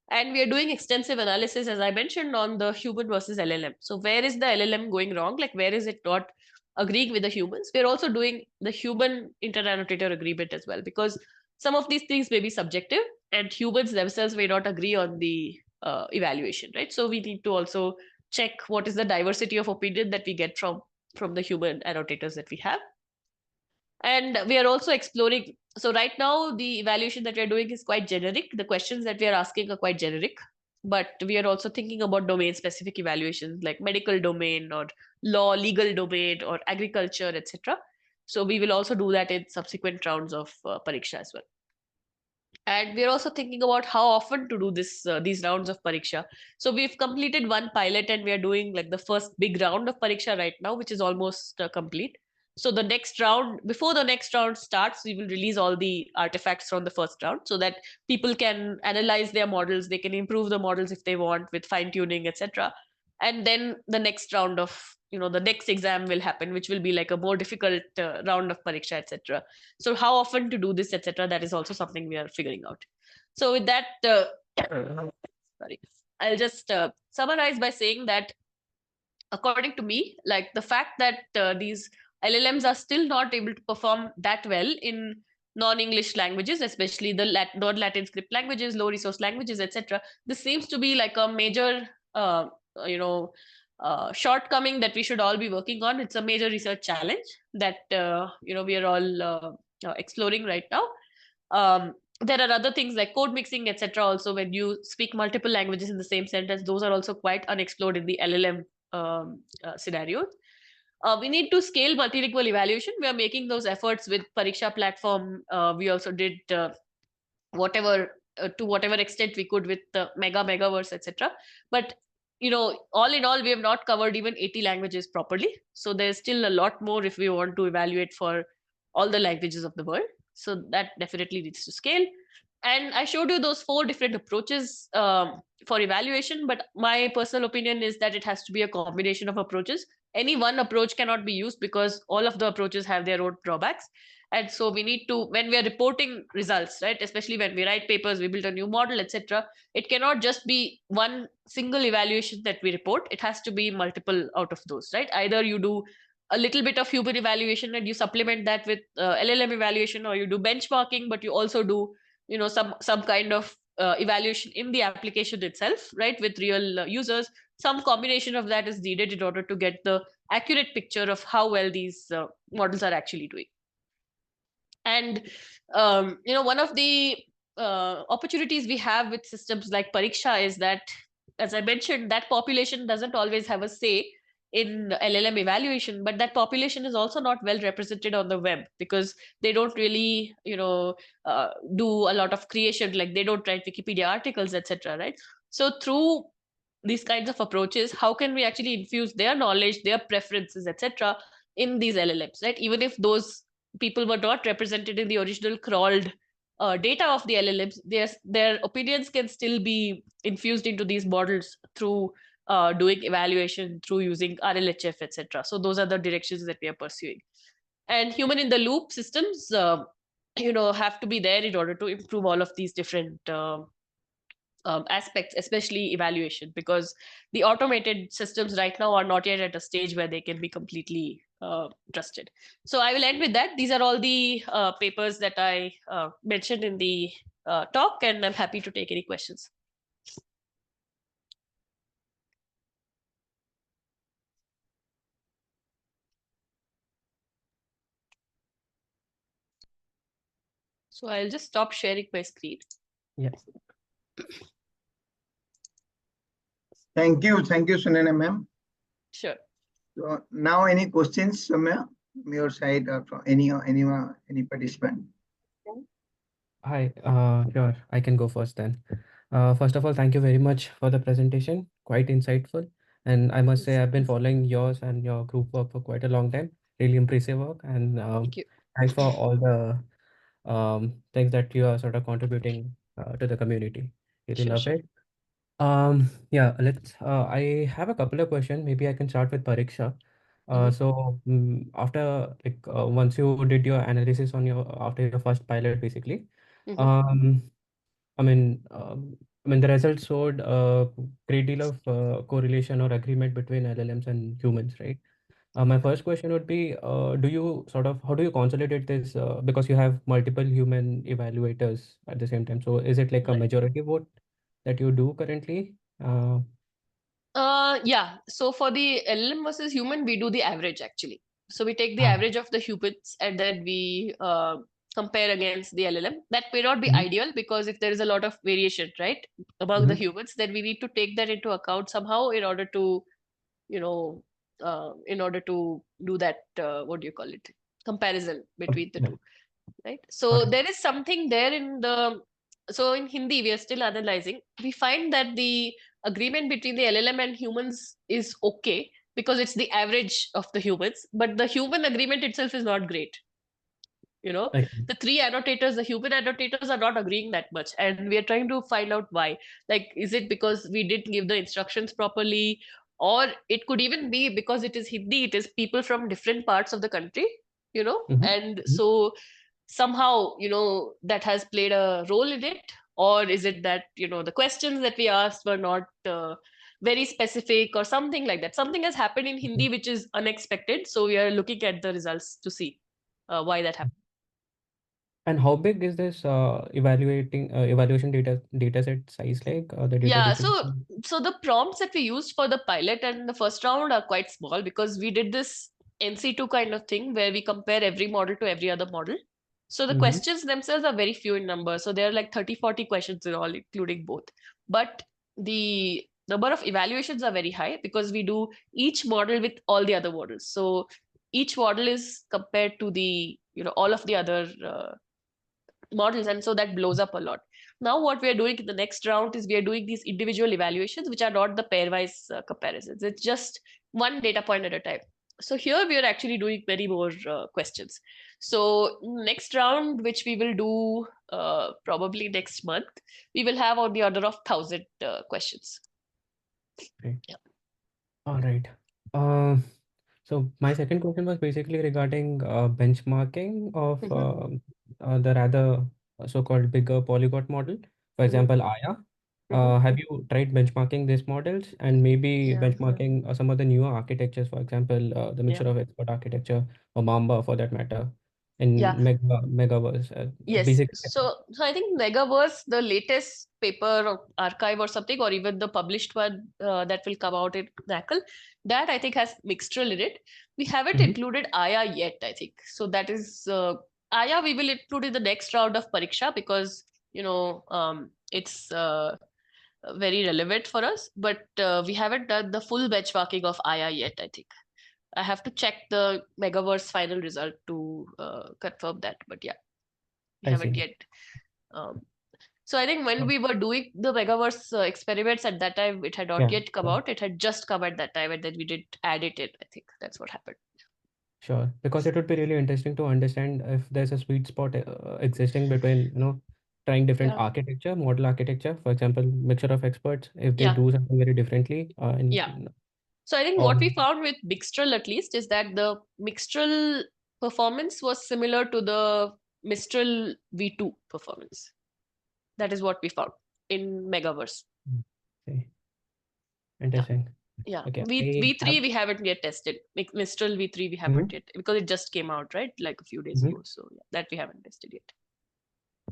[SPEAKER 2] And we are doing extensive analysis, as I mentioned, on the human versus LLM. So where is the LLM going wrong? Like, where is it not agreeing with the humans? We're also doing the human inter-annotator agreement as well, because some of these things may be subjective and humans themselves may not agree on the evaluation, right? So we need to also check what is the diversity of opinion that we get from the human annotators that we have. And we are also exploring. So right now, the evaluation that we're doing is quite generic. The questions that we are asking are quite generic, but we are also thinking about domain specific evaluations like medical domain or law, legal domain or agriculture, etc. So we will also do that in subsequent rounds of pariksha as well. And we're also thinking about how often to do these rounds of pariksha. So we've completed one pilot and we are doing like the first big round of pariksha right now, which is almost complete. So the next round, before the next round starts, we will release all the artifacts from the first round so that people can analyze their models. They can improve the models if they want with fine tuning, etc. And then the next round of, the next exam will happen, which will be like a more difficult round of pariksha, etc. So how often to do this, etc. That is also something we are figuring out. So with that, sorry, I'll just summarize by saying that according to me, like the fact that these LLMs are still not able to perform that well in non-English languages, especially the non-Latin script languages, low resource languages, etc. This seems to be like a major, shortcoming that we should all be working on. It's a major research challenge that we are all exploring right now. There are other things like code mixing, etc. Also, when you speak multiple languages in the same sentence, those are also quite unexplored in the LLM scenarios. We need to scale multilingual evaluation. We are making those efforts with Pariksha platform. We also did whatever to whatever extent we could with the megaverse, etc. But all in all, we have not covered even 80 languages properly. So there's still a lot more if we want to evaluate for all the languages of the world. So that definitely needs to scale. And I showed you those 4 different approaches for evaluation, but my personal opinion is that it has to be a combination of approaches. Any one approach cannot be used because all of the approaches have their own drawbacks. And so we need to, when we are reporting results, right, especially when we write papers, we build a new model, etc., it cannot just be one single evaluation that we report. It has to be multiple out of those, right? Either you do a little bit of human evaluation and you supplement that with LLM evaluation, or you do benchmarking, but you also do some kind of evaluation in the application itself, right, with real users. Some combination of that is needed in order to get the accurate picture of how well these models are actually doing. And one of the opportunities we have with systems like Pariksha is that, as I mentioned, that population doesn't always have a say in LLM evaluation, but that population is also not well represented on the web because they don't really, do a lot of creation, like they don't write Wikipedia articles, etc. Right? So through these kinds of approaches, how can we actually infuse their knowledge, their preferences, etc., in these LLMs, right? Even if those people were not represented in the original crawled data of the LLMs, their opinions can still be infused into these models through doing evaluation, through using RLHF, etc. So those are the directions that we are pursuing. And human in the loop systems, have to be there in order to improve all of these different aspects, especially evaluation, because the automated systems right now are not yet at a stage where they can be completely trusted. So I will end with that. These are all the papers that I mentioned in the talk, and I'm happy to take any questions. So I'll just stop sharing my screen.
[SPEAKER 4] Yes.
[SPEAKER 3] Thank you, Sunayana ma'am.
[SPEAKER 2] Sure.
[SPEAKER 3] So now any questions, Samya, from your side or from any participant?
[SPEAKER 4] Hi, sure, I can go first then. First of all, thank you very much for the presentation, quite insightful. And I must say, I've been following yours and your group work for quite a long time. Really impressive work. And
[SPEAKER 2] Thank you.
[SPEAKER 4] thanks for all the things that you are sort of contributing to the community. Really
[SPEAKER 2] Sure,
[SPEAKER 4] love
[SPEAKER 2] sure.
[SPEAKER 4] it. Yeah, let's. I have a couple of questions. Maybe I can start with Pariksha.
[SPEAKER 2] Mhm.
[SPEAKER 4] So after once you did your analysis on your after your first pilot, basically,
[SPEAKER 2] Mhm.
[SPEAKER 4] um, I mean the results showed a great deal of correlation or agreement between LLMs and humans, right? My first question would be, do you sort of how do you consolidate this because you have multiple human evaluators at the same time? So is it like a
[SPEAKER 2] Right.
[SPEAKER 4] majority vote that you do currently?
[SPEAKER 2] Yeah. So for the LLM versus human, we do the average actually. So we take the
[SPEAKER 4] Ah,
[SPEAKER 2] average of the humans and then we compare against the LLM. That may not be
[SPEAKER 4] mhm,
[SPEAKER 2] ideal because if there is a lot of variation, right, among the
[SPEAKER 4] mhm,
[SPEAKER 2] humans, then we need to take that into account somehow in order to, in order to do that, what do you call it, comparison
[SPEAKER 4] okay,
[SPEAKER 2] between the
[SPEAKER 4] yeah,
[SPEAKER 2] two, right?
[SPEAKER 4] got
[SPEAKER 2] So
[SPEAKER 4] it.
[SPEAKER 2] there is something there so in Hindi, we are still analyzing. We find that the agreement between the LLM and humans is okay because it's the average of the humans, but the human agreement itself is not great.
[SPEAKER 4] Okay.
[SPEAKER 2] The three annotators, the human annotators, are not agreeing that much, and we are trying to find out why. Like, is it because we didn't give the instructions properly, or it could even be because it is Hindi, it is people from different parts of the country,
[SPEAKER 4] Mhm,
[SPEAKER 2] and
[SPEAKER 4] mhm,
[SPEAKER 2] so somehow that has played a role in it. Or is it that the questions that we asked were not very specific or something like that? Something has happened in
[SPEAKER 4] mhm.
[SPEAKER 2] Hindi which is unexpected, so we are looking at the results to see why that happened.
[SPEAKER 4] And how big is this evaluation data set size like the data
[SPEAKER 2] Yeah, so
[SPEAKER 4] distribution?
[SPEAKER 2] the prompts that we used for the pilot and the first round are quite small because we did this NC2 kind of thing where we compare every model to every other model. So the
[SPEAKER 4] Mm-hmm.
[SPEAKER 2] questions themselves are very few in number. So there are like 30-40 questions in all, including both. But the number of evaluations are very high because we do each model with all the other models. So each model is compared to the, all of the other models, and so that blows up a lot. Now what we are doing in the next round is we are doing these individual evaluations, which are not the pairwise comparisons. It's just one data point at a time. So here we are actually doing many more questions. So next round, which we will do probably next month, we will have on the order of 1,000 questions.
[SPEAKER 4] Great.
[SPEAKER 2] Yeah.
[SPEAKER 4] All right. Uh, so my second question was basically regarding benchmarking of
[SPEAKER 2] Mhm.
[SPEAKER 4] the rather so-called bigger polyglot model. For
[SPEAKER 2] Mhm.
[SPEAKER 4] example, Aya.
[SPEAKER 2] Mhm.
[SPEAKER 4] Have you tried benchmarking these models and maybe
[SPEAKER 2] Yeah.
[SPEAKER 4] benchmarking some of the newer architectures, for example, the
[SPEAKER 2] Yeah.
[SPEAKER 4] mixture of expert architecture or Mamba for that matter,
[SPEAKER 2] Yeah.
[SPEAKER 4] in Megaverse?
[SPEAKER 2] Yes.
[SPEAKER 4] Basically,
[SPEAKER 2] So I think Megaverse, the latest paper or archive or something, or even the published one that will come out in NACL, that I think has Mixtral in it. We haven't
[SPEAKER 4] Mhm.
[SPEAKER 2] included Aya yet, I think. So that is Aya we will include in the next round of Pariksha because it's very relevant for us, but we haven't done the full benchmarking of AI yet, I think. I have to check the Megaverse final result to confirm that, but yeah, we
[SPEAKER 4] I
[SPEAKER 2] haven't
[SPEAKER 4] see.
[SPEAKER 2] yet. Um, so I think when we were doing the Megaverse experiments at that time, it had not
[SPEAKER 4] Yeah,
[SPEAKER 2] yet come out. It had just come at that time, and then we did add it in. I think that's what happened.
[SPEAKER 4] sure. Because it would be really interesting to understand if there's a sweet spot existing between, trying different
[SPEAKER 2] Yeah,
[SPEAKER 4] architecture, model architecture, for example, mixture of experts, if they
[SPEAKER 2] yeah,
[SPEAKER 4] do something very differently,
[SPEAKER 2] yeah. So I think
[SPEAKER 4] or
[SPEAKER 2] what we found with Mixtral at least is that the Mixtral performance was similar to the Mistral V2 performance. That is what we found in Megaverse.
[SPEAKER 4] see,
[SPEAKER 2] Yeah.
[SPEAKER 4] interesting.
[SPEAKER 2] Yeah.
[SPEAKER 4] Okay, I
[SPEAKER 2] V3
[SPEAKER 4] have.
[SPEAKER 2] we haven't yet tested. Mistral V3 we haven't yet, because it just came out, right? Like a few days
[SPEAKER 4] Mhm.
[SPEAKER 2] ago. So yeah, that we haven't tested yet.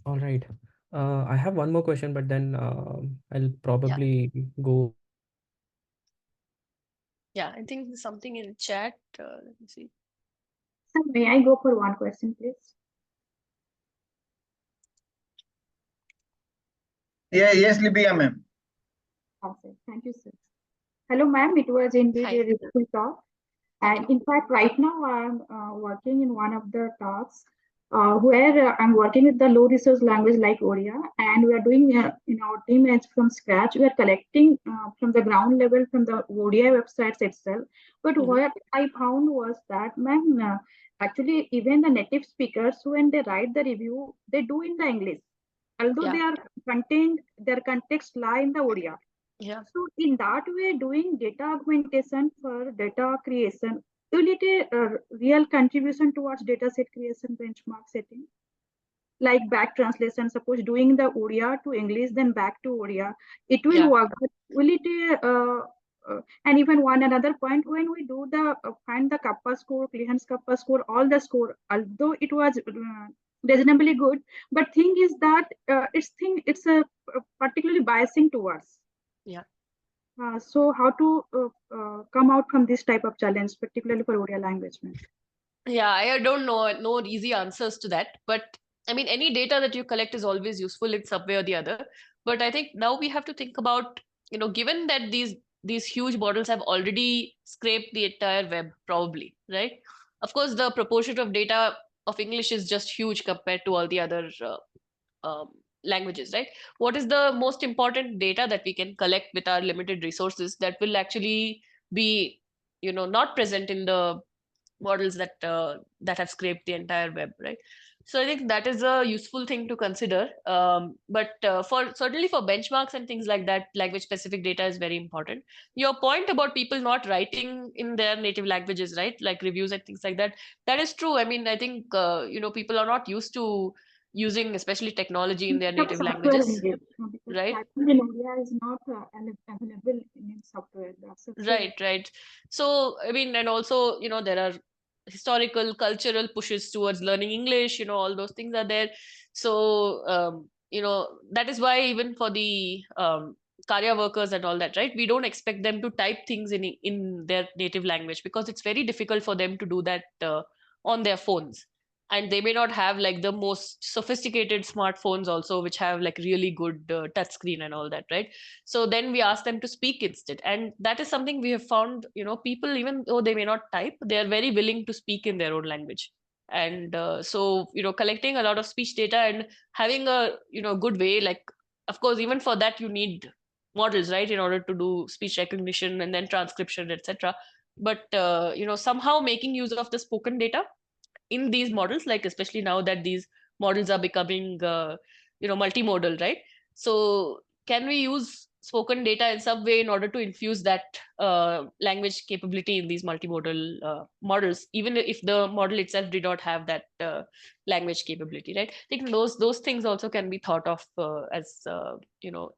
[SPEAKER 4] All right. I have one more question, but then I'll
[SPEAKER 2] Yeah.
[SPEAKER 4] probably go.
[SPEAKER 2] Yeah. I think there's something in chat. Let me see.
[SPEAKER 5] Sir, may I go for one question, please?
[SPEAKER 3] Yeah, yes, Libya, ma'am.
[SPEAKER 5] Sir. Thank you, sir. Hello, ma'am. It was indeed
[SPEAKER 2] Hi.
[SPEAKER 5] a useful talk. And in fact, right now I'm working in one of the talks where I'm working with the low resource language like Odia, and we are doing in our team as from scratch. We are collecting from the ground level from the Odia websites itself. But what I found was that, ma'am, actually even the native speakers, when they write the review, they do in the English, although
[SPEAKER 2] Yeah.
[SPEAKER 5] their context lie in the Odia.
[SPEAKER 2] Yeah.
[SPEAKER 5] So in that way, doing data augmentation for data creation, will it a real contribution towards data set creation benchmark setting? Like back translation, suppose doing the Odia to English, then back to Odia, it will
[SPEAKER 2] Yeah.
[SPEAKER 5] work. But will it, and even one another point, when we do the find the kappa score, Clehan's kappa score, all the score, although it was reasonably good, but thing is that it's a particularly biasing towards.
[SPEAKER 2] Yeah.
[SPEAKER 5] So how to come out from this type of challenge, particularly for Odia language?
[SPEAKER 2] Yeah, I don't know no easy answers to that, but I mean any data that you collect is always useful in some way or the other. But I think now we have to think about, given that these huge models have already scraped the entire web, probably, right? Of course, the proportion of data of English is just huge compared to all the other um, languages, right? What is the most important data that we can collect with our limited resources that will actually be, not present in the models that have scraped the entire web, right? So I think that is a useful thing to consider. But for certainly for benchmarks and things like that, language specific data is very important. Your point about people not writing in their native languages, right, like reviews and things like that, that is true. I mean, I think people are not used to using especially technology in their
[SPEAKER 5] Of
[SPEAKER 2] native
[SPEAKER 5] software
[SPEAKER 2] languages,
[SPEAKER 5] indeed, because
[SPEAKER 2] right?
[SPEAKER 5] typing in Odia is not available in software. That's a true.
[SPEAKER 2] Right. So, I mean, and also, there are historical, cultural pushes towards learning English, all those things are there. So, that is why even for the Karya workers and all that, right? We don't expect them to type things in their native language, because it's very difficult for them to do that on their phones. And they may not have like the most sophisticated smartphones also, which have like really good touch screen and all that, right? So then we ask them to speak instead, and that is something we have found. People, even though they may not type, they are very willing to speak in their own language. And so collecting a lot of speech data and having a good way, like, of course, even for that you need models, right, in order to do speech recognition and then transcription, etc. But somehow making use of the spoken data in these models, like especially now that these models are becoming multimodal, right? So can we use spoken data in some way in order to infuse that language capability in these multimodal models, even if the model itself did not have that language capability, right? I think those things also can be thought of as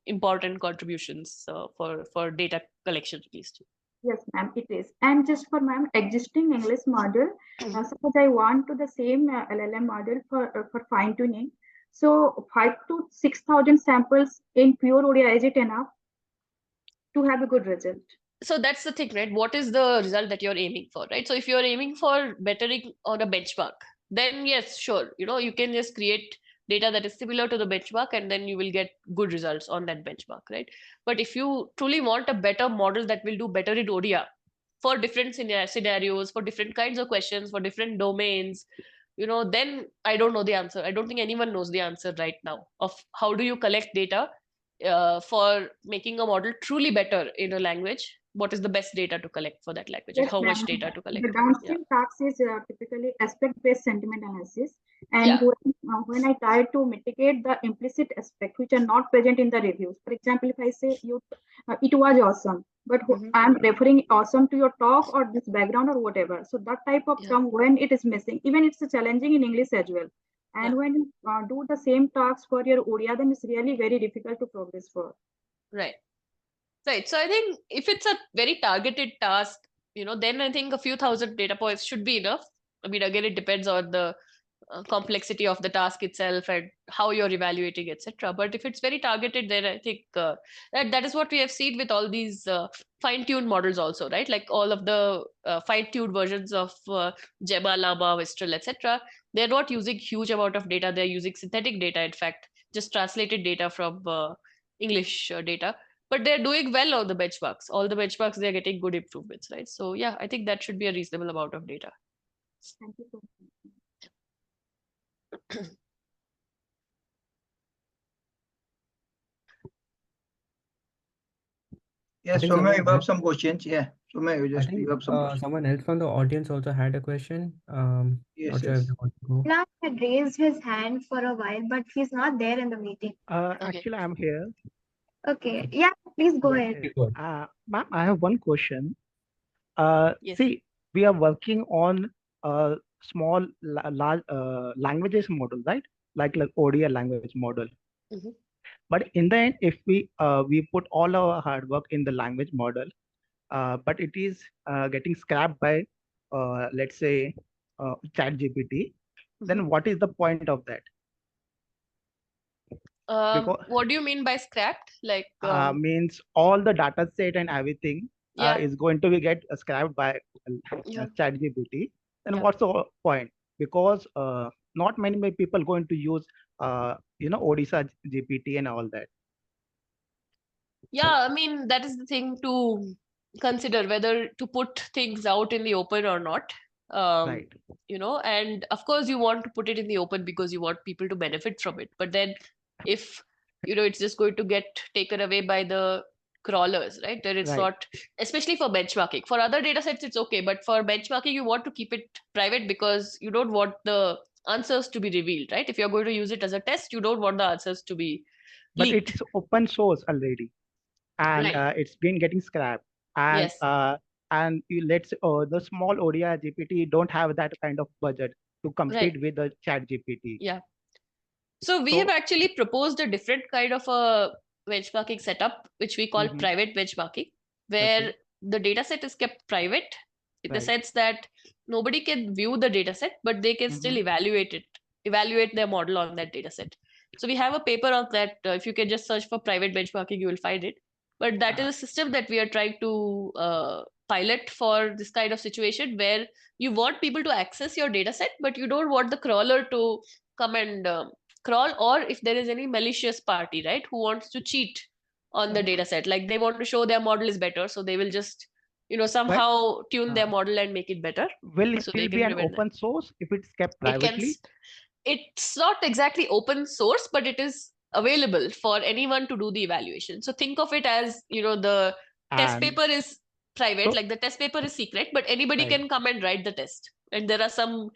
[SPEAKER 2] important contributions for data collection, at least.
[SPEAKER 5] Yes, ma'am, it is. And just for ma'am, existing English model, suppose I want to the same LLM model for fine tuning. So 5 to 6,000 samples in pure Odia, is it enough to have a good result?
[SPEAKER 2] So that's the thing, right? What is the result that you're aiming for, right? So if you're aiming for bettering on a benchmark, then yes, sure, you can just create data that is similar to the benchmark, and then you will get good results on that benchmark, right? But if you truly want a better model that will do better in Odia for different scenarios, for different kinds of questions, for different domains, then I don't know the answer. I don't think anyone knows the answer right now of how do you collect data for making a model truly better in a language. What is the best data to collect for that language, and
[SPEAKER 5] Yes,
[SPEAKER 2] how much
[SPEAKER 5] ma'am.
[SPEAKER 2] data to collect?
[SPEAKER 5] The downstream task is typically aspect-based sentiment analysis. And
[SPEAKER 2] Yeah.
[SPEAKER 5] when I try to mitigate the implicit aspect which are not present in the reviews, for example, if I say it was awesome, but I'm referring awesome to your talk or this background or whatever. So that type of term, when it is missing, even it's challenging in English as well. And when you do the same tasks for your Odia, then it's really very difficult to progress for.
[SPEAKER 2] Right. Right. So I think if it's a very targeted task, then I think a few thousand data points should be enough. I mean, again, it depends on the complexity of the task itself and how you're evaluating, etc. But if it's very targeted, then I think that is what we have seen with all these fine-tuned models also, right? Like all of the fine-tuned versions of Gemma, Llama, Mistral, etc. They're not using huge amount of data. They're using synthetic data, in fact, just translated data from English data. But they're doing well on the benchmarks. All the benchmarks, they're getting good improvements, right? So yeah, I think that should be a reasonable amount of data.
[SPEAKER 5] Thank you so much.
[SPEAKER 3] Yes, Soumya, you have some questions. Yeah, Soumya, you
[SPEAKER 4] I think
[SPEAKER 3] have some questions.
[SPEAKER 4] someone else from the audience also had a question.
[SPEAKER 3] Yes,
[SPEAKER 4] Not sure if
[SPEAKER 3] yes.
[SPEAKER 4] they want to go.
[SPEAKER 1] Now had raised his hand for a while, but he's not there in the meeting.
[SPEAKER 6] Actually, I'm here.
[SPEAKER 1] Okay, yeah, please go ahead.
[SPEAKER 4] Please go
[SPEAKER 6] Ma'am, I have one question.
[SPEAKER 2] Yes.
[SPEAKER 6] See, we are working on a small large languages model, right? Like Odia language model.
[SPEAKER 2] Mhm.
[SPEAKER 6] But in the end, if we put all our hard work in the language model, but it is getting scrapped by let's say ChatGPT, then what is the point of that? Because
[SPEAKER 2] What do you mean by scrapped? Like,
[SPEAKER 6] means all the data set and everything
[SPEAKER 2] yeah,
[SPEAKER 6] is going to be get scrapped by
[SPEAKER 2] yeah,
[SPEAKER 6] ChatGPT. Then
[SPEAKER 2] yeah.
[SPEAKER 6] what's the point? Because not many people going to use Odisha GPT and all that.
[SPEAKER 2] Yeah, I mean, that is the thing to consider, whether to put things out in the open or not.
[SPEAKER 6] Right.
[SPEAKER 2] And of course you want to put it in the open because you want people to benefit from it. But then if, it's just going to get taken away by the crawlers, right? Then it's
[SPEAKER 6] Right.
[SPEAKER 2] not, especially for benchmarking. For other data sets, it's okay. But for benchmarking, you want to keep it private because you don't want the answers to be revealed, right? If you're going to use it as a test, you don't want the answers to be
[SPEAKER 6] But
[SPEAKER 2] leaked.
[SPEAKER 6] it's open source already, and
[SPEAKER 2] Right.
[SPEAKER 6] it's been getting scrapped. And
[SPEAKER 2] Yes.
[SPEAKER 6] let's the small Odia GPT don't have that kind of budget to compete
[SPEAKER 2] Right.
[SPEAKER 6] with the Chat GPT.
[SPEAKER 2] Yeah. So we have actually proposed a different kind of a benchmarking setup, which we call private benchmarking, where the data set is kept private in the
[SPEAKER 6] Right.
[SPEAKER 2] sense that nobody can view the data set, but they can still evaluate their model on that data set. So we have a paper on that. If you can just search for private benchmarking, you will find it. But that is a system that we are trying to pilot for this kind of situation where you want people to access your data set, but you don't want the crawler to come and crawl, or if there is any malicious party, right, who wants to cheat on the data set, like they want to show their model is better, so they will just somehow tune their model and make it better.
[SPEAKER 6] Will it
[SPEAKER 2] So
[SPEAKER 6] still
[SPEAKER 2] they
[SPEAKER 6] be
[SPEAKER 2] can
[SPEAKER 6] an
[SPEAKER 2] prevent that.
[SPEAKER 6] open source if it's kept
[SPEAKER 2] It can
[SPEAKER 6] privately?
[SPEAKER 2] It's not exactly open source, but it is available for anyone to do the evaluation. So think of it as, the test
[SPEAKER 6] And
[SPEAKER 2] paper is private,
[SPEAKER 6] so
[SPEAKER 2] like the test paper is secret, but anybody
[SPEAKER 6] Right.
[SPEAKER 2] can come and write the test. And there are some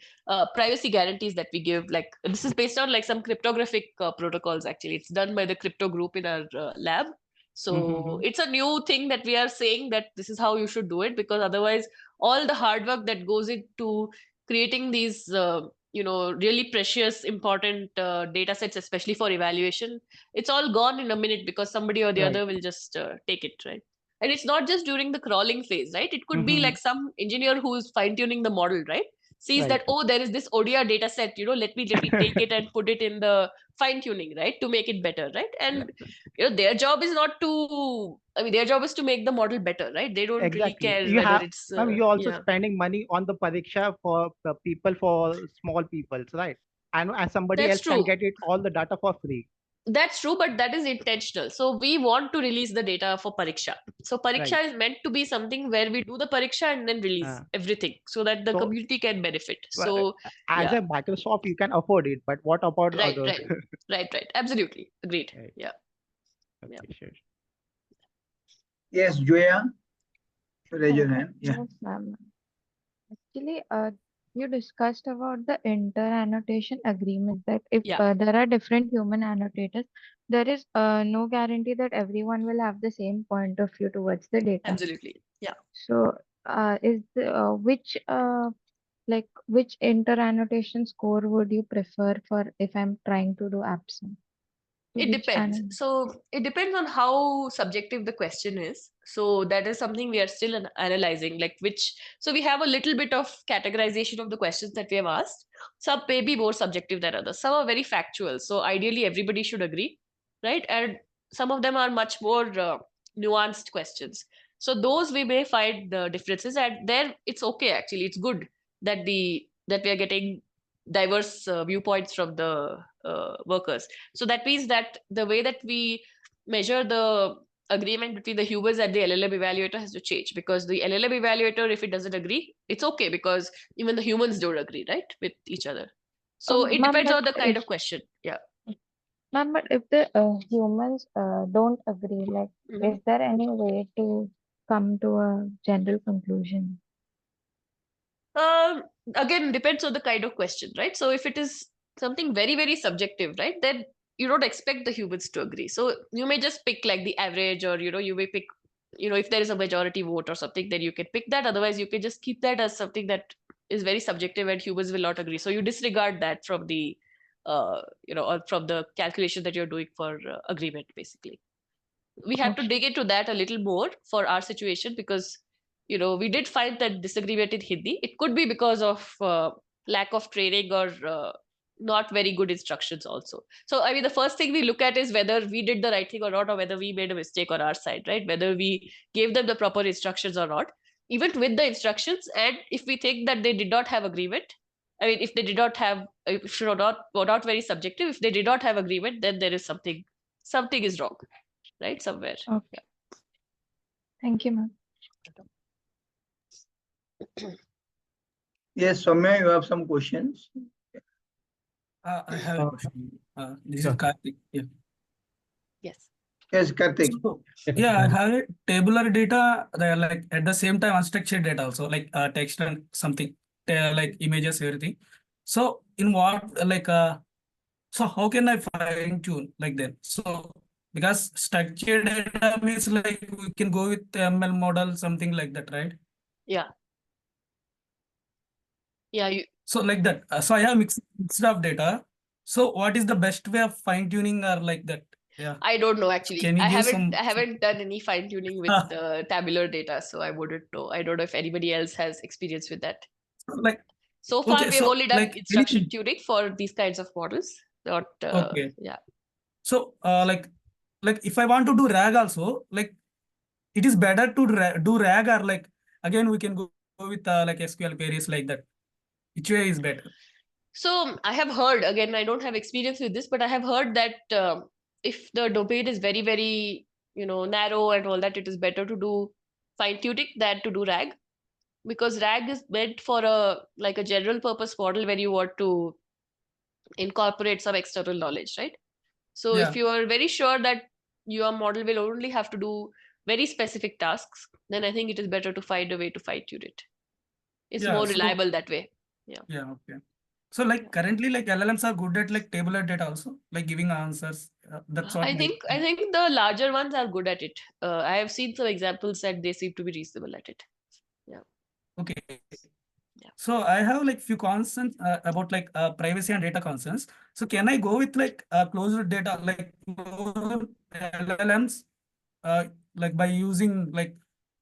[SPEAKER 2] privacy guarantees that we give. Like this is based on like some cryptographic protocols. Actually, it's done by the crypto group in our lab. So it's a new thing that we are saying that this is how you should do it, because otherwise all the hard work that goes into creating these really precious important data sets, especially for evaluation, it's all gone in a minute because somebody or the
[SPEAKER 6] Right.
[SPEAKER 2] other will just take it, right? And it's not just during the crawling phase, right? It could be like some engineer who is fine-tuning the model, right, sees
[SPEAKER 6] Right.
[SPEAKER 2] that, oh, there is this Odia data set, let me take it and put it in the fine-tuning, right, to make it better, right? And their job is not to, I mean, their job is to make the model better, right? They don't really
[SPEAKER 6] Exactly.
[SPEAKER 2] care
[SPEAKER 6] You
[SPEAKER 2] whether
[SPEAKER 6] have,
[SPEAKER 2] it's
[SPEAKER 6] you're also
[SPEAKER 2] yeah.
[SPEAKER 6] spending money on the pariksha for the people, for small people, right? and somebody
[SPEAKER 2] That's
[SPEAKER 6] else can
[SPEAKER 2] true.
[SPEAKER 6] get it all the data for free.
[SPEAKER 2] That's true, but that is intentional. So we want to release the data for Pariksha. So Pariksha
[SPEAKER 6] Right.
[SPEAKER 2] is meant to be something where we do the Pariksha and then release
[SPEAKER 6] Uh,
[SPEAKER 2] everything so that the
[SPEAKER 6] so
[SPEAKER 2] community can benefit.
[SPEAKER 6] well,
[SPEAKER 2] So
[SPEAKER 6] as
[SPEAKER 2] yeah,
[SPEAKER 6] a Microsoft, you can afford it, but what about
[SPEAKER 2] right,
[SPEAKER 6] others?
[SPEAKER 2] right. Absolutely. Agreed.
[SPEAKER 6] Right.
[SPEAKER 2] Yeah.
[SPEAKER 6] Okay, sure.
[SPEAKER 3] Yes, Joya, raise your hand. Yeah.
[SPEAKER 7] Yes, ma'am. Actually, you discussed about the inter-annotation agreement that if
[SPEAKER 2] Yeah,
[SPEAKER 7] there are different human annotators, there is no guarantee that everyone will have the same point of view towards the data.
[SPEAKER 2] absolutely. Yeah.
[SPEAKER 7] So, is the which inter-annotation score would you prefer for if I'm trying to do absent? To
[SPEAKER 2] It
[SPEAKER 7] which
[SPEAKER 2] depends.
[SPEAKER 7] an
[SPEAKER 2] So it depends on how subjective the question is. So that is something we are still analyzing, like which. So we have a little bit of categorization of the questions that we have asked. Some may be more subjective than others. Some are very factual. So ideally, everybody should agree, right? And some of them are much more nuanced questions. So those we may find the differences, and there it's okay. Actually, it's good that we are getting diverse viewpoints from the workers. So that means that the way that we measure the agreement between the humans and the LLM evaluator has to change, because the LLM evaluator, if it doesn't agree, it's okay, because even the humans don't agree, right, with each other. So it
[SPEAKER 7] ma'am,
[SPEAKER 2] depends
[SPEAKER 7] but
[SPEAKER 2] on the kind
[SPEAKER 7] if
[SPEAKER 2] of question. Yeah.
[SPEAKER 7] ma'am, but if the humans don't agree, like,
[SPEAKER 2] Mhm.
[SPEAKER 7] is there any way to come to a general conclusion?
[SPEAKER 2] Um, Again, depends on the kind of question, right? So if it is something very, very subjective, right, then you don't expect the humans to agree. So you may just pick like the average, or you may pick, if there is a majority vote or something, then you can pick that. Otherwise, you can just keep that as something that is very subjective and humans will not agree. So you disregard that from the, or from the calculation that you're doing for agreement, basically. We have to
[SPEAKER 7] Okay.
[SPEAKER 2] dig into that a little more for our situation, because we did find that disagreement in Hindi. It could be because of lack of training, or not very good instructions also. So I mean, the first thing we look at is whether we did the right thing or not, or whether we made a mistake on our side, right? Whether we gave them the proper instructions or not, even with the instructions. And if we think that they did not have agreement, I mean, if they did not have, if were not very subjective, if they did not have agreement, then there is something is wrong, right, somewhere.
[SPEAKER 7] Okay. Thank you, ma'am.
[SPEAKER 3] Yes, Soumya, you have some questions.
[SPEAKER 8] I have a question. This is
[SPEAKER 4] Sure.
[SPEAKER 8] Karthik. Yeah.
[SPEAKER 2] Yes.
[SPEAKER 3] Yes, Karthik.
[SPEAKER 8] So, yeah, I have a tabular data. They're like at the same time unstructured data also, like text and something, like images, everything. So in what so how can I fine tune like that? So because structured data means like we can go with ML model, something like that, right?
[SPEAKER 2] Yeah. Yeah.
[SPEAKER 8] So like that. So I have mixed of data. So what is the best way of fine tuning or like that? Yeah.
[SPEAKER 2] I don't know,
[SPEAKER 8] So
[SPEAKER 2] actually.
[SPEAKER 8] can you
[SPEAKER 2] I
[SPEAKER 8] give
[SPEAKER 2] haven't
[SPEAKER 8] some?
[SPEAKER 2] I haven't done any fine tuning with tabular data, so I wouldn't know. I don't know if anybody else has experience with that.
[SPEAKER 8] Like
[SPEAKER 2] So far,
[SPEAKER 8] okay,
[SPEAKER 2] we have
[SPEAKER 8] so
[SPEAKER 2] only done
[SPEAKER 8] like
[SPEAKER 2] instruction
[SPEAKER 8] anything.
[SPEAKER 2] tuning for these kinds of models. Not
[SPEAKER 8] Okay.
[SPEAKER 2] yeah.
[SPEAKER 8] So like if I want to do RAG also, like it is better to do RAG, or like again we can go with like SQL queries like that. Which way is better?
[SPEAKER 2] So I have heard, again, I don't have experience with this, but I have heard that if the domain is very, very, narrow and all that, it is better to do fine tuning than to do RAG, because RAG is meant for a general purpose model where you want to incorporate some external knowledge, right? So if
[SPEAKER 8] Yeah.
[SPEAKER 2] you are very sure that your model will only have to do very specific tasks, then I think it is better to find a way to fine tune it. It's
[SPEAKER 8] Yeah.
[SPEAKER 2] more
[SPEAKER 8] So
[SPEAKER 2] reliable that way. Yeah.
[SPEAKER 8] yeah. Okay. So like currently like LLMs are good at like tabular data also, like giving answers. That's what
[SPEAKER 2] I
[SPEAKER 8] they.
[SPEAKER 2] think I think the larger ones are good at it. I have seen some examples that they seem to be reasonable at it. Yeah.
[SPEAKER 8] Okay.
[SPEAKER 2] Yeah.
[SPEAKER 8] So I have like few concerns about like privacy and data concerns. So can I go with like closed data, like closed LLMs, like by using like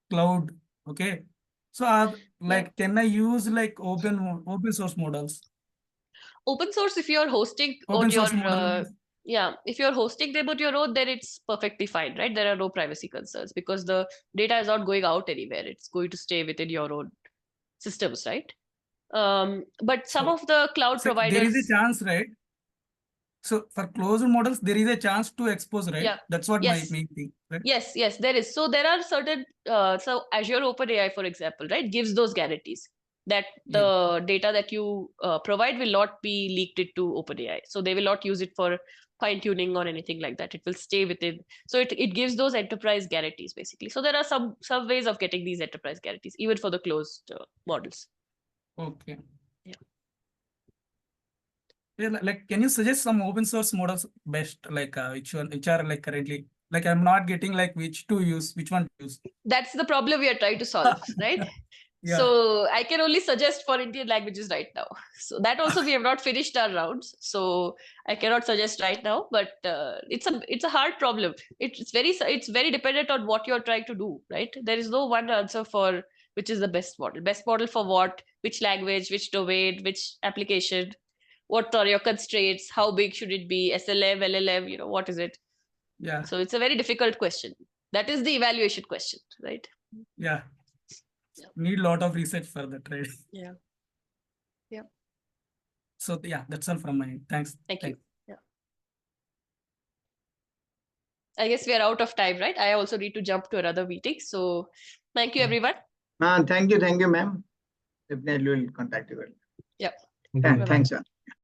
[SPEAKER 8] cloud? Okay. So
[SPEAKER 2] Yeah.
[SPEAKER 8] like can I use like open source models?
[SPEAKER 2] Open source, if you're hosting on
[SPEAKER 8] Open
[SPEAKER 2] your
[SPEAKER 8] source model.
[SPEAKER 2] if you're hosting them on your own, then it's perfectly fine, right? There are no privacy concerns because the data is not going out anywhere. It's going to stay within your own systems, right? But some
[SPEAKER 8] So-
[SPEAKER 2] of the cloud
[SPEAKER 8] So there
[SPEAKER 2] providers.
[SPEAKER 8] is a chance, right? So for closed models, there is a chance to expose, right?
[SPEAKER 2] Yeah.
[SPEAKER 8] That's what
[SPEAKER 2] Yes.
[SPEAKER 8] my main thing, right?
[SPEAKER 2] Yes, there is. So there are certain, so Azure OpenAI, for example, right, gives those guarantees that the data that you provide will not be leaked into OpenAI. So they will not use it for fine tuning or anything like that. It will stay within. So it gives those enterprise guarantees basically. So there are some ways of getting these enterprise guarantees, even for the closed models.
[SPEAKER 8] Okay.
[SPEAKER 2] Yeah.
[SPEAKER 8] Yeah, like, can you suggest some open source models best, like which are like currently, like I'm not getting like which to use, which one to use.
[SPEAKER 2] That's the problem we are trying to solve, right?
[SPEAKER 8] Yeah.
[SPEAKER 2] So I can only suggest for Indian languages right now. So that also we have not finished our rounds. So I cannot suggest right now, but it's a hard problem. It's very dependent on what you're trying to do, right? There is no one answer for which is the best model. Best model for what, which language, which domain, which application, what are your constraints, how big should it be, SLM, LLM, what is it?
[SPEAKER 8] Yeah.
[SPEAKER 2] So it's a very difficult question. That is the evaluation question, right?
[SPEAKER 8] Yeah.
[SPEAKER 2] Yeah.
[SPEAKER 8] Need a lot of research for that, right?
[SPEAKER 2] Yeah. Yeah.
[SPEAKER 8] So yeah, that's all from my end. Thanks.
[SPEAKER 2] Thank you. Yeah. I guess we are out of time, right? I also need to jump to another meeting. So thank you, everyone.
[SPEAKER 3] Thank you, ma'am. Definitely will contact you.
[SPEAKER 2] Yeah.
[SPEAKER 4] Thank you.
[SPEAKER 3] Thanks, sir.